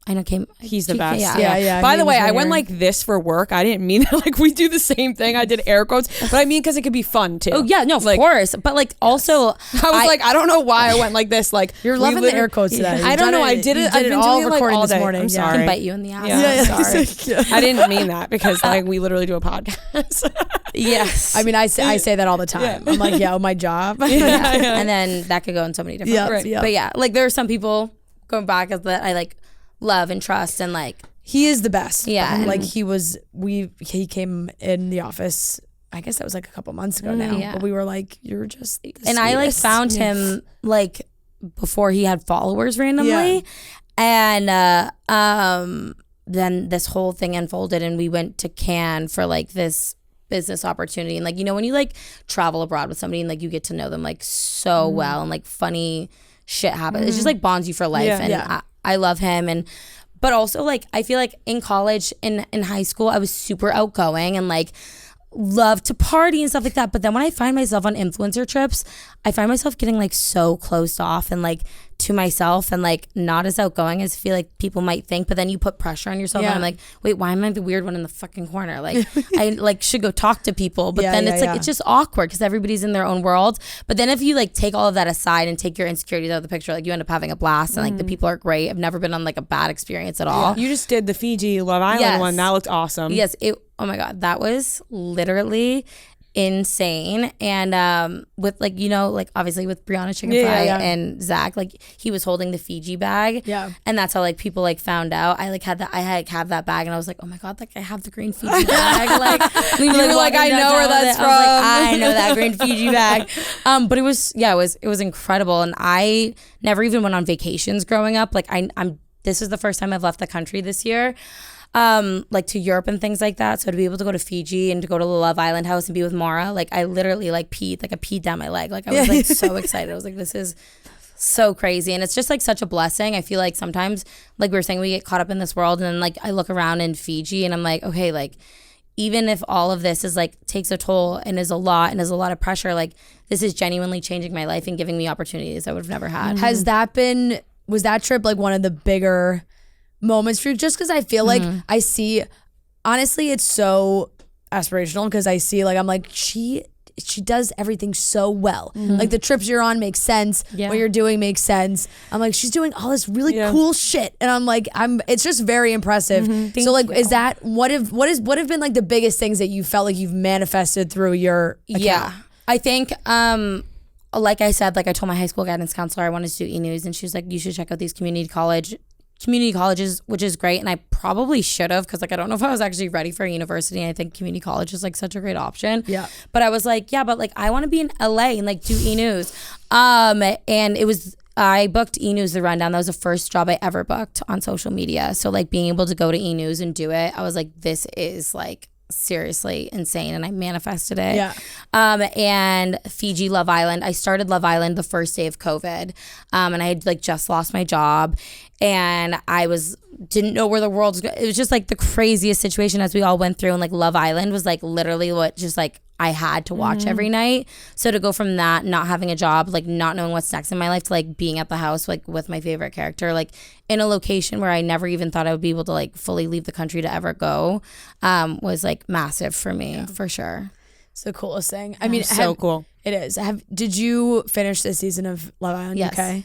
I know he's the best. Yeah. By the way, I went like this for work. I didn't mean that like we do the same thing. I did air quotes, but I mean because it could be fun too. Oh yeah, no, of course. But like also, I was like, I don't know why I went like this. Like you're loving the air quotes today. I don't know. I did it. I've been all doing it recording like all this day. morning. I'm sorry. I can bite you in the ass. Yeah, sorry. I didn't mean that because like we literally do a podcast. Yes. I mean, I say that all the time. I'm like, my job. And then that could go in so many different ways. Right. But yeah, like there are some people going back that I like love and trust, and like he is the best. Yeah. Like he came in the office I guess that was like a couple months ago now. Yeah. But we were like, you're just the and I like found him like before he had followers randomly. And then this whole thing unfolded and we went to Cannes for like this business opportunity. And like, you know, when you like travel abroad with somebody and like you get to know them like so well and like funny shit happens. It's just like bonds you for life. And I love him. But also like I feel like in college, in high school, I was super outgoing and like love to party and stuff like that. But then when I find myself on influencer trips, I find myself getting like so closed off and like to myself and like not as outgoing as I feel like people might think. But then you put pressure on yourself and I'm like, wait, why am I the weird one in the fucking corner? Like I like should go talk to people. But then it's like it's just awkward because everybody's in their own world. But then if you like take all of that aside and take your insecurities out of the picture, like you end up having a blast and like the people are great. I've never been on like a bad experience at all. You just did the Fiji Love Island one. That looked awesome. Yes. Oh my God. That was literally insane. And with like, you know, like obviously with Brianna Chicken Fry and Zach, like he was holding the Fiji bag. Yeah. And that's how like people like found out. I like had that, I had that bag and I was like, oh my God, like I have the green Fiji bag. Like we were like I know where that's from. I know that green Fiji bag. But it was incredible. And I never even went on vacations growing up. Like this is the first time I've left the country this year. Like to Europe and things like that. So to be able to go to Fiji and to go to the Love Island house and be with Mara, like I literally like peed, like I peed down my leg. Like I was like so excited. I was like, this is so crazy. And it's just like such a blessing. I feel like sometimes, like we were saying, we get caught up in this world and then like I look around in Fiji and I'm like, okay, like even if all of this is like takes a toll and is a lot and is a lot of pressure, like this is genuinely changing my life and giving me opportunities I would have never had. Mm-hmm. Was that trip like one of the bigger moments for you? Just because I feel like I see, honestly, it's so aspirational because I see like I'm like she does everything so well. Like the trips you're on make sense. What you're doing makes sense. I'm like, she's doing all this really cool shit, and I'm like, it's just very impressive. So like, is that what have been like the biggest things that you felt like you've manifested through your account? Yeah, I think like I said, like I told my high school guidance counselor I wanted to do e-news, and she was like, you should check out these community colleges, which is great. And I probably should have, because like I don't know if I was actually ready for a university. And I think community college is like such a great option. Yeah. But I was like, yeah, but like I want to be in LA and like do e-news. And I booked e-news the rundown. That was the first job I ever booked on social media. So like being able to go to e-news and do it, I was like, this is like seriously insane, and I manifested it. Yeah. And Fiji Love Island, I started Love Island the first day of COVID, and I had like just lost my job, and I didn't know where the world was going. It was just like the craziest situation as we all went through, and like Love Island was like literally what just like I had to watch every night. So to go from that, not having a job, like not knowing what's next in my life, to like being at the house like with my favorite character, like in a location where I never even thought I would be able to like fully leave the country to ever go, was like massive for me, for sure. It's the coolest thing. I mean, so cool. It is. Did you finish this season of Love Island UK?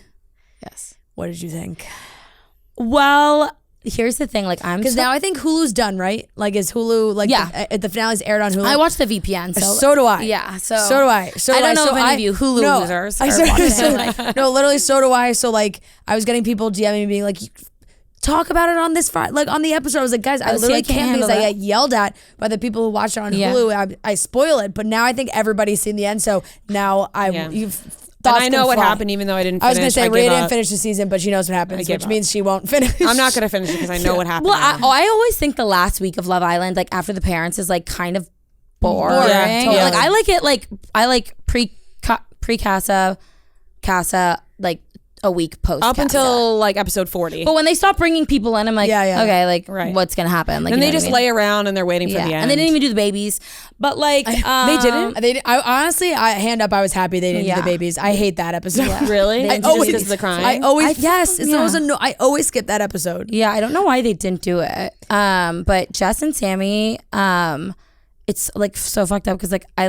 Yes. What did you think? Well, here's the thing, like because now I think Hulu's done, right? Like is Hulu like the finale's aired on Hulu? I watched the VPN, so do I. Yeah, so do I. I don't know if any of you Hulu users are watching. No, literally, so do I. So like I was getting people DMing me being like, talk about it on this like on the episode. I was like, guys, I literally can't because I get yelled at by the people who watch it on Hulu. I spoil it, but now I think everybody's seen the end, so now you've. And I know what happened, even though I didn't finish. I was going to say, Rhea didn't finish the season, but she knows what happens, which means she won't finish. I'm not going to finish it because I know what happened. Well, I always think the last week of Love Island, like after the parents, is like kind of boring. Yeah, totally. Like I like it, like I like pre-Casa, like a week post up until like episode 40. But when they stop bringing people in, I'm like, okay, like what's gonna happen? Like, and they just lay around and they're waiting for the end. And they didn't even do the babies. But like they didn't. I honestly, hand up, I was happy they didn't do the babies. I hate that episode. Yeah. Really? I always because of the crying. I always skip that episode. Yeah, I don't know why they didn't do it. But Jess and Sammy, it's like so fucked up because like I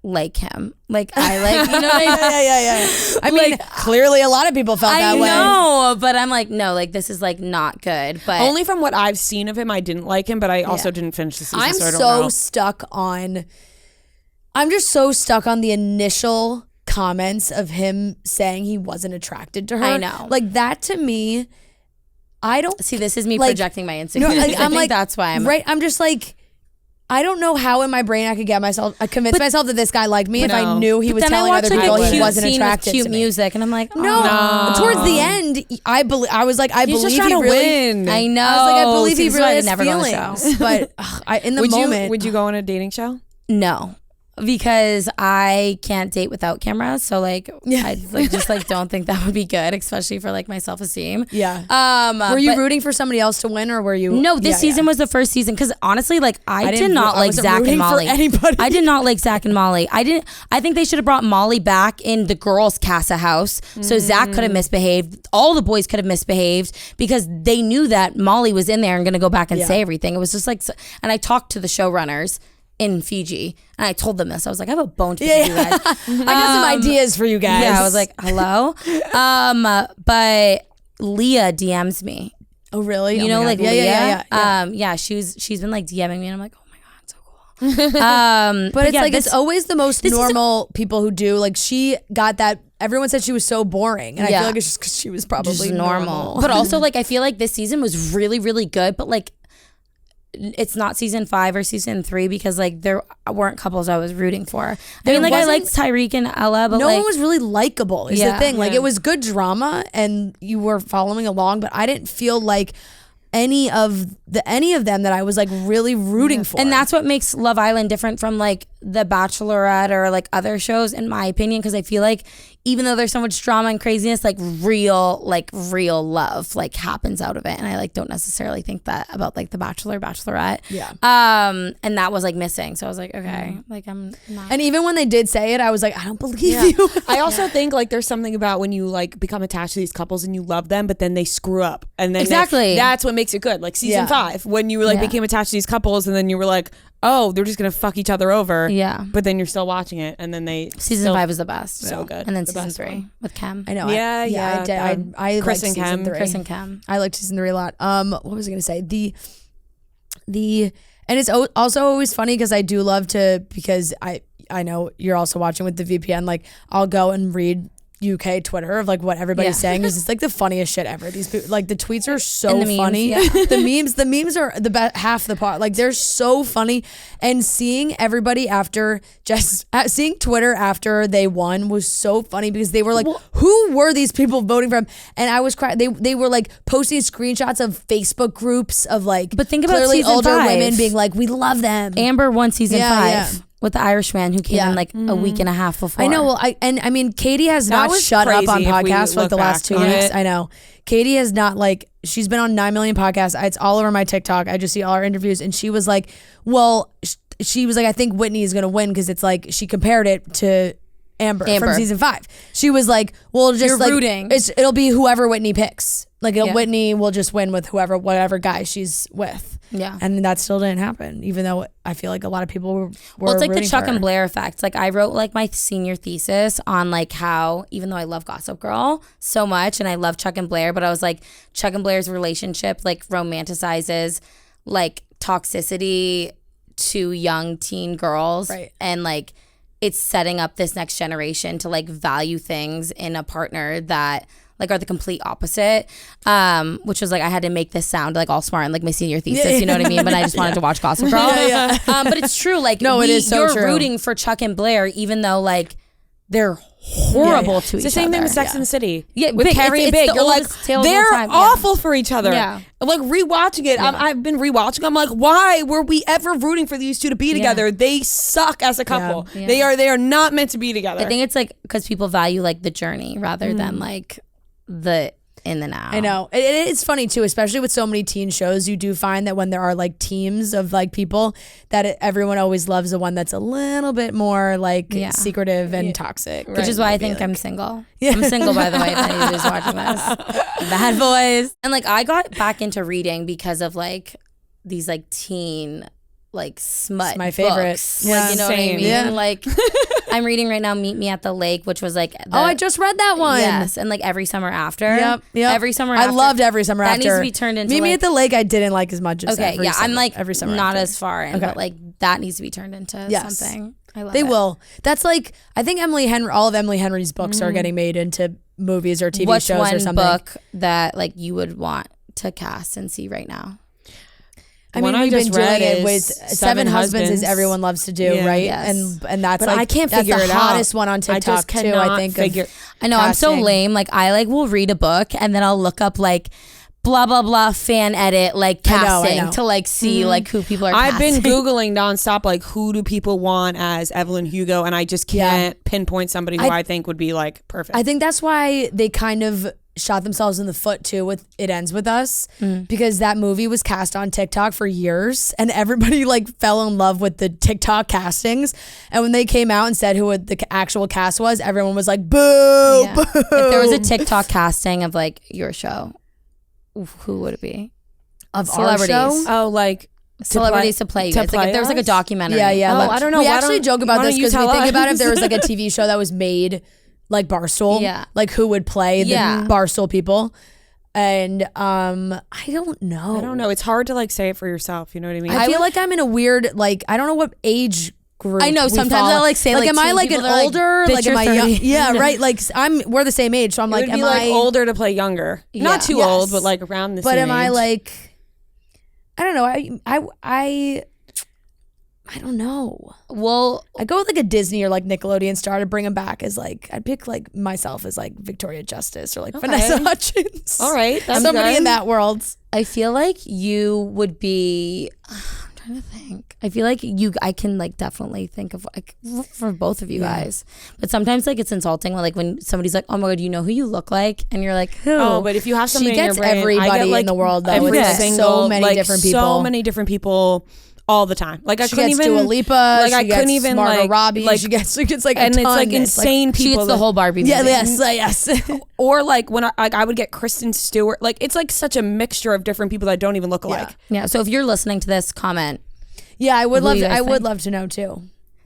like him. Like I like, you know what I mean? Yeah. I mean, clearly a lot of people felt that way. I know, but I'm like, no, like this is like not good. But only from what I've seen of him, I didn't like him, but I also didn't finish the season, I'm so I don't know. I'm just so stuck on the initial comments of him saying he wasn't attracted to her. I know. Like that to me, I don't see, this is me projecting my insecurities. No, I'm I think that's why I'm right. I'm just like, I don't know how in my brain I could convince myself that this guy liked me if I knew he was telling other people he wasn't attracted cute to me. music, and I'm like, no. Towards the end, I was like, I believe just trying he to really. win. I know. I was like, I believe he really has never feelings, but in the moment, would you go on a dating show? No. Because I can't date without cameras, so like I just don't think that would be good, especially for like my self-esteem. Yeah. Were you rooting for somebody else to win, or were you? No, this season was the first season because honestly, like I did not like Zach and Molly. I did not like Zach and Molly. I think they should have brought Molly back in the girls' casa house, so Zach could have misbehaved. All the boys could have misbehaved because they knew that Molly was in there and going to go back and say everything. It was just like, and I talked to the showrunners in Fiji, and I told them this. I was like, I have a bone to pick with you guys. I got some ideas for you guys. Yeah, I was like, hello. But Leah DMs me. Oh, really? You know, like Leah. Yeah. She's been like DMing me, and I'm like, oh my god, so cool. But it's like it's always the most normal people who do. Like she got that. Everyone said she was so boring, and I feel like it's just because she was probably just normal. But also, like, I feel like this season was really, really good. But like, it's not season 5 or season 3 because like there weren't couples I was rooting for. I mean, like I liked Tyreek and Ella, but no one was really likable. Is the thing. Like it was good drama, and you were following along, but I didn't feel like any of them that I was like really rooting for. And that's what makes Love Island different from like The Bachelorette or like other shows, in my opinion, because I feel like even though there's so much drama and craziness, like real love like happens out of it, and I like don't necessarily think that about like The Bachelor, Bachelorette. Yeah. And that was like missing, so I was like, okay, like I'm not. And even when they did say it, I was like, I don't believe you. I also think like there's something about when you like become attached to these couples and you love them, but then they screw up, and then that's what makes it good. Like season 5, when you like became attached to these couples, and then you were like, oh, they're just gonna fuck each other over. Yeah. But then you're still watching it, and then season 5 is the best. So good. And then season 3 with Kem. I know. Yeah. I Chris liked and season 3. Chris and Kem. I liked season 3 a lot. What was I gonna say? And it's also always funny because I do love to, because I know you're also watching with the VPN. Like I'll go and read UK Twitter of like what everybody's saying, because it's like the funniest shit ever. These people, like the tweets are so funny. The memes are the best, half the part. Like they're so funny, and seeing everybody seeing Twitter after they won was so funny, because they were like, who were these people voting for him? And I was crying. They were like posting screenshots of Facebook groups of like, but think about clearly season older 5. women being like, we love them. Amber won season 5. With the Irishman who came in like a week and a half before. I know. Well, I mean, Katie has not shut up on podcasts for like the last 2 weeks. I know. Katie has not, like, she's been on 9 million podcasts. It's all over my TikTok. I just see all our interviews, and she was like, well, she was like, I think Whitney is gonna win, because it's like she compared it to Amber from season 5. She was like, well, just like rooting. It'll be whoever Whitney picks. Like Whitney will just win with whatever guy she's with. Yeah. And that still didn't happen, even though I feel like a lot of people were well, it's like the Chuck and Blair effect. Like I wrote like my senior thesis on like how, even though I love Gossip Girl so much and I love Chuck and Blair, but I was like, Chuck and Blair's relationship like romanticizes like toxicity to young teen girls. Right. And like it's setting up this next generation to like value things in a partner that like are the complete opposite, which was like I had to make this sound like all smart and like my senior thesis, you know what I mean? But I just wanted to watch Gossip Girl. But it's true. Like it is so you're true. rooting for Chuck and Blair, even though like they're horrible to each other. It's the same thing with Sex and the City. Yeah, with Carrie and Big. You're like, they're awful for each other. Yeah. Like rewatching it, I've been rewatching. I'm like, why were we ever rooting for these two to be together? They suck as a couple. Yeah. They are not meant to be together. I think it's like because people value like the journey rather than like the in the now. I know. It's funny too, especially with so many teen shows. You do find that when there are like teams of like people, that everyone always loves the one that's a little bit more like secretive and toxic. Which is why I think I'm single. I'm single, by the way, if anybody's watching this. Bad boys. And like I got back into reading because of like these like teen like smut it's my favorite books. Like, you know what I mean? Yeah. Like I'm reading right now Meet Me at the Lake, which was like I just read that one. Yes, and like Every Summer After. Yep. Every Summer After. I loved Every Summer After. That needs to be turned into Meet Me at the Lake I didn't like as much as Every Summer. I'm like Every Summer not After. as far in, but like that needs to be turned into something. I love they it. will. That's like I think all of Emily Henry's books are getting made into movies or TV shows or something. What's one book that like you would want to cast and see right now? I mean, we've been doing it with Seven Husbands, as everyone loves to do, right? Yes. And that's but I can't figure that's it the hottest one on TikTok too. I think. I know, I'm so lame. Like I like will read a book and then I'll look up like blah blah blah fan edit like casting I know. To like see like who people are I've casting. been Googling nonstop like who do people want as Evelyn Hugo, and I just can't pinpoint somebody who I think would be like perfect. I think that's why they kind of shot themselves in the foot too with It Ends With Us, because that movie was cast on TikTok for years and everybody like fell in love with the TikTok castings, and when they came out and said who the actual cast was, everyone was like boo, boo. If there was a TikTok casting of like your show, who would it be? Of celebrities? Our show? Oh, like celebrities to play you guys. Like if there was like a documentary. Yeah. I don't know. We actually joke about this because we think about if there was like a TV show that was made like Barstool, like who would play the Barstool people. And I don't know. It's hard to like say it for yourself. You know what I mean? I feel like I'm in a weird, like, I don't know what age group. I know sometimes I like say like am I like an older? Like am I young? Yeah, right. Like we're the same age, so I'm like, am I older to play younger? Not too old, but like around the same age. But am I like, I don't know. I don't know. Well, I go with like a Disney or like Nickelodeon star to bring them back as like, I'd pick like myself as like Victoria Justice or like Vanessa Hudgens. All right. That's somebody in that world. I feel like you would be, I'm trying to think. I feel like I can like definitely think of like for both of you guys. But sometimes like it's insulting like when somebody's like, oh my God, you know who you look like? And you're like, who? Oh, but if you have somebody she gets in your brain, everybody like, in the world though. Every so many different people. So many different people. All the time, like I couldn't even Dua Lipa, like I couldn't even Margot like Robbie. She gets like and a ton. It's like insane like, people. She gets the whole Barbie movie. Yes. Or like when I would get Kristen Stewart. Like it's like such a mixture of different people that don't even look alike. Yeah. So if you're listening to this, comment. Yeah, I would love. I would love to know too.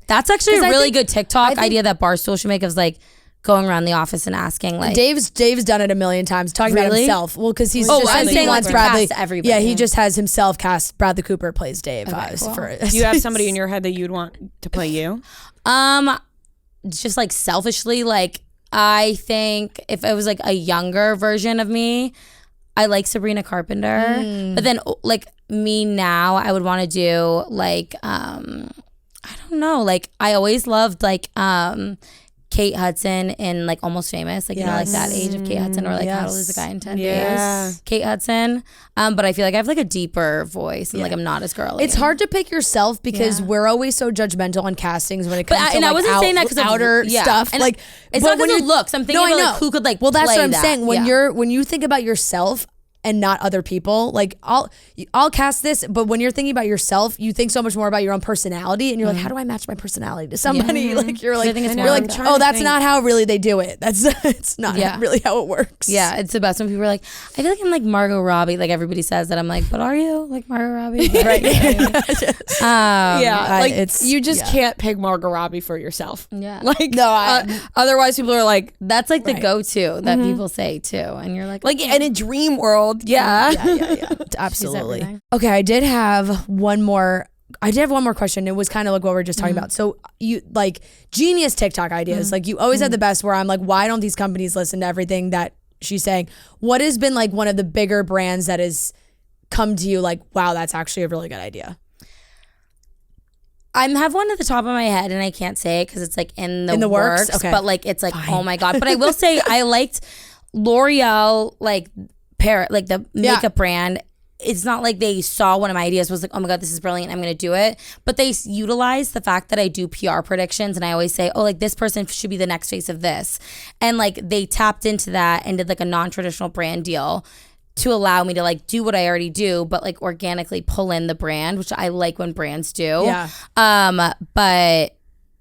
That's actually a really good TikTok idea that Barstool should make of like going around the office and asking like Dave's done it a million times talking about himself. Well, because he's I'm saying like Bradley. Everybody. Yeah, he just has himself cast. Bradley Cooper plays Dave. Do you have somebody in your head that you'd want to play you? Just like selfishly, like I think if it was like a younger version of me, I like Sabrina Carpenter. But then like me now, I would want to do like I don't know, like I always loved like Kate Hudson in like Almost Famous, like you know, like that age of Kate Hudson, or like How to Lose a Guy in 10 Days. Kate Hudson. But I feel like I have like a deeper voice and like I'm not as girly. It's hard to pick yourself because we're always so judgmental on castings when it comes to and like I wasn't saying that because outer stuff. And like it's not because of looks. I'm thinking about like who could like that's play what I'm that. saying. When you think about yourself and not other people, like I'll cast this, but when you're thinking about yourself, you think so much more about your own personality, and you're like, how do I match my personality to somebody? Like you're like, oh, that's not how really they do it. It's not really how it works. Yeah, it's the best when people are like, I feel like I'm like Margot Robbie. Like everybody says that. I'm like, but are you like Margot Robbie? Right. You just can't pick Margot Robbie for yourself. Yeah. Like otherwise people are like, that's like the go-to that people say too, and you're like in a dream world. Yeah. Absolutely. Okay, I did have one more question. It was kind of like what we were just talking about. So you like genius TikTok ideas. Like you always have the best where I'm like, why don't these companies listen to everything that she's saying? What has been like one of the bigger brands that has come to you like, wow, that's actually a really good idea? I have one at the top of my head and I can't say it because it's like in the works. Okay. But like it's like, oh my God. But I will say I liked L'Oreal like the makeup brand. It's not like they saw one of my ideas was like, oh my God, this is brilliant, I'm gonna do it. But they utilize the fact that I do PR predictions and I always say, oh, like this person should be the next face of this. And like they tapped into that and did like a non-traditional brand deal to allow me to like do what I already do, but like organically pull in the brand, which I like when brands do. Yeah. But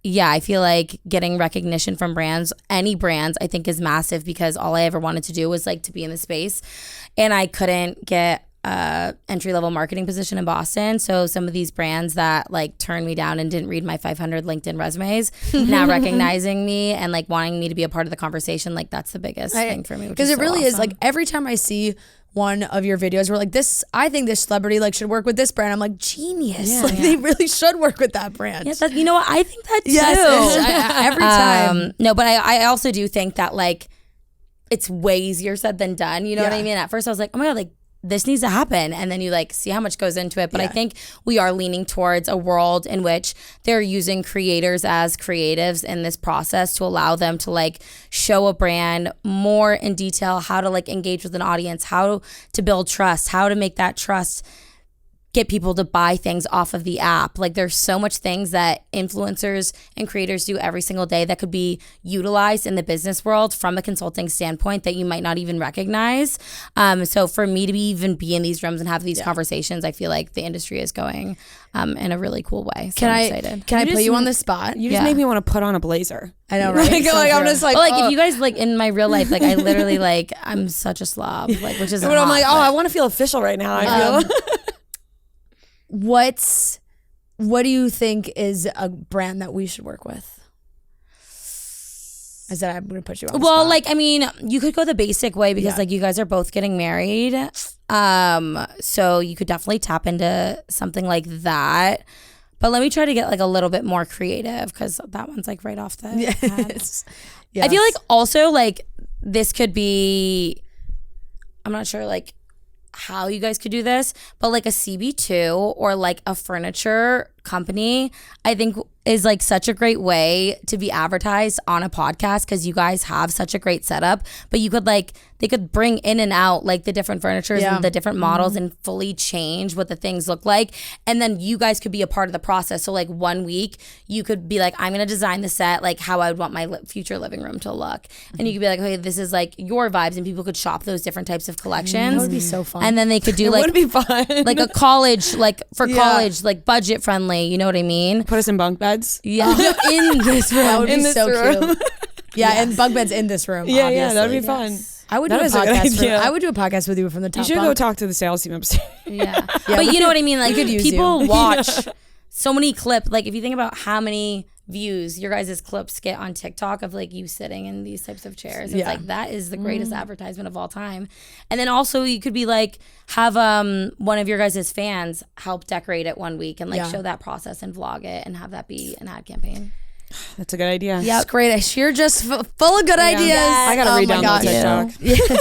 yeah, I feel like getting recognition from brands, any brands, I think is massive because all I ever wanted to do was like to be in the space, and I couldn't get entry-level marketing position in Boston. So some of these brands that like turned me down and didn't read my 500 LinkedIn resumes now recognizing me and like wanting me to be a part of the conversation, like that's the biggest thing for me. Because it really is like every time I see one of your videos where like I think this celebrity like should work with this brand. I'm like, genius. They really should work with that brand. Yeah, you know what? I think that too. Yes, every time. No, but I also do think that like it's way easier said than done. You know what I mean? At first I was like, oh my God, like this needs to happen, and then you like see how much goes into it. But I think we are leaning towards a world in which they're using creators as creatives in this process to allow them to like show a brand more in detail, how to like engage with an audience, how to build trust, how to make that trust get people to buy things off of the app. Like there's so much things that influencers and creators do every single day that could be utilized in the business world from a consulting standpoint that you might not even recognize. So for me to even be in these rooms and have these conversations, I feel like the industry is going in a really cool way. So I'm excited. Can I put you on the spot? You just made me want to put on a blazer. I know, right? I'm just like, if you guys like in my real life, like I literally like I'm such a slob, like which is. But I'm like, I want to feel official right now. I feel. What do you think is a brand that we should work with? I said I'm going to put you on the spot. Like, I mean, you could go the basic way because like you guys are both getting married. So you could definitely tap into something like that. But let me try to get like a little bit more creative because that one's like right off the head. Yes. I feel like also like this could be, I'm not sure like how you guys could do this, but like a CB2 or like a furniture company, I think is like such a great way to be advertised on a podcast because you guys have such a great setup. But you could like, they could bring in and out like the different furnitures and the different models and fully change what the things look like. And then you guys could be a part of the process. So like 1 week, you could be like, I'm going to design the set like how I would want my future living room to look. And you could be like, okay, this is like your vibes, and people could shop those different types of collections. That would be so fun. And then they could do it like, would be fun. like a college, like for college, like budget friendly, you know what I mean? Put us in bunk beds. Yeah, in this room. That would in be this so room. cute. Yeah, and bunk beds in this room. Yeah, obviously. that'd be fun. I would do a podcast. I would do a podcast with you from the top. You should go talk to the sales team upstairs. Yeah, but you know what I mean. Like, could use people watch so many clips. Like, if you think about how many views your guys' clips get on TikTok of like you sitting in these types of chairs, it's like that is the greatest advertisement of all time. And then also you could be like have one of your guys' fans help decorate it 1 week and like show that process and vlog it and have that be an ad campaign. That's a good idea. Yeah, great. You're just full of good ideas. Yes. I gotta re-download TikTok. Yeah.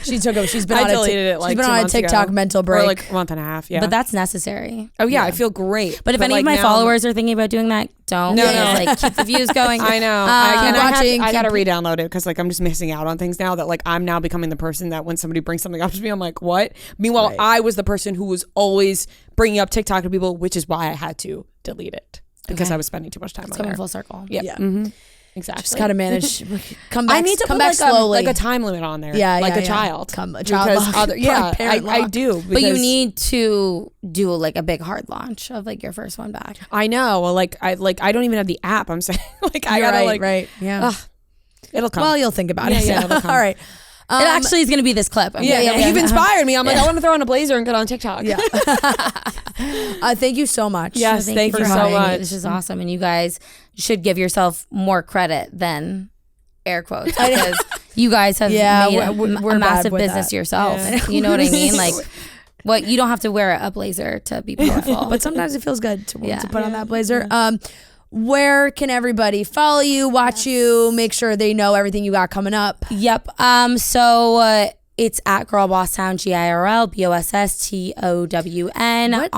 She's been on a TikTok mental break. Or like a month and a half. Yeah, but that's necessary. Oh yeah, I feel great. But if any of my followers are thinking about doing that, don't. No. Like keep the views going. I know. I gotta re-download it because like I'm just missing out on things now that like I'm now becoming the person that when somebody brings something up to me, I'm like, what? Meanwhile, I was the person who was always bringing up TikTok to people, which is why I had to delete it because I was spending too much time on it. Coming full circle. Yeah. Mm-hmm. Exactly. Just gotta manage. Come back. I need to come put back slowly. like a time limit on there. Yeah, like yeah, a child. A child lock. I do. But you need to do like a big hard launch of like your first one back. I know. Well, I don't even have the app. I'm saying like I gotta right. Yeah. It'll come. Well, you'll think about it. Yeah, it'll come. All right. It actually is going to be this clip. You've inspired me. I'm like, I want to throw on a blazer and get on TikTok. Yeah. Thank you so much. Yes, thank you so much. This is awesome. And you guys should give yourself more credit than air quotes because you guys have made a massive business yourself. Yeah. You know what I mean? Like, you don't have to wear a blazer to be powerful. But sometimes it feels good to put on that blazer. Where can everybody follow you, watch you, make sure they know everything you got coming up? Yep. So it's at Girlbosstown, GIRLBOSSTOWN.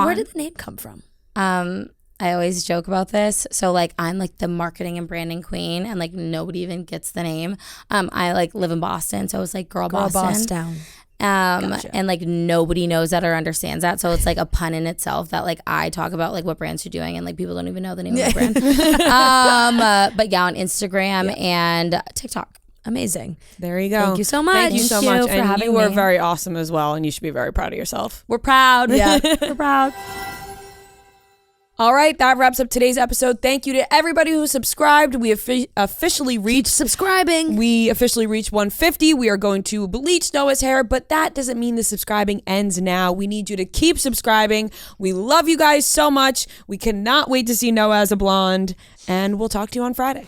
Where did the name come from? I always joke about this. So like I'm like the marketing and branding queen, and like nobody even gets the name. I like live in Boston, so it's like Girlbosstown. Gotcha. And like nobody knows that or understands that, so it's like a pun in itself that like I talk about like what brands you're doing and like people don't even know the name of the brand. But yeah, on Instagram and TikTok. Amazing. There you go. Thank you so much. Thank you so much. For having you were me. very awesome as well, and you should be very proud of yourself. We're proud. Yeah. We're proud. All right, that wraps up today's episode. Thank you to everybody who subscribed. We officially reached subscribing. We officially reached 150. We are going to bleach Noah's hair, but that doesn't mean the subscribing ends now. We need you to keep subscribing. We love you guys so much. We cannot wait to see Noah as a blonde, and we'll talk to you on Friday.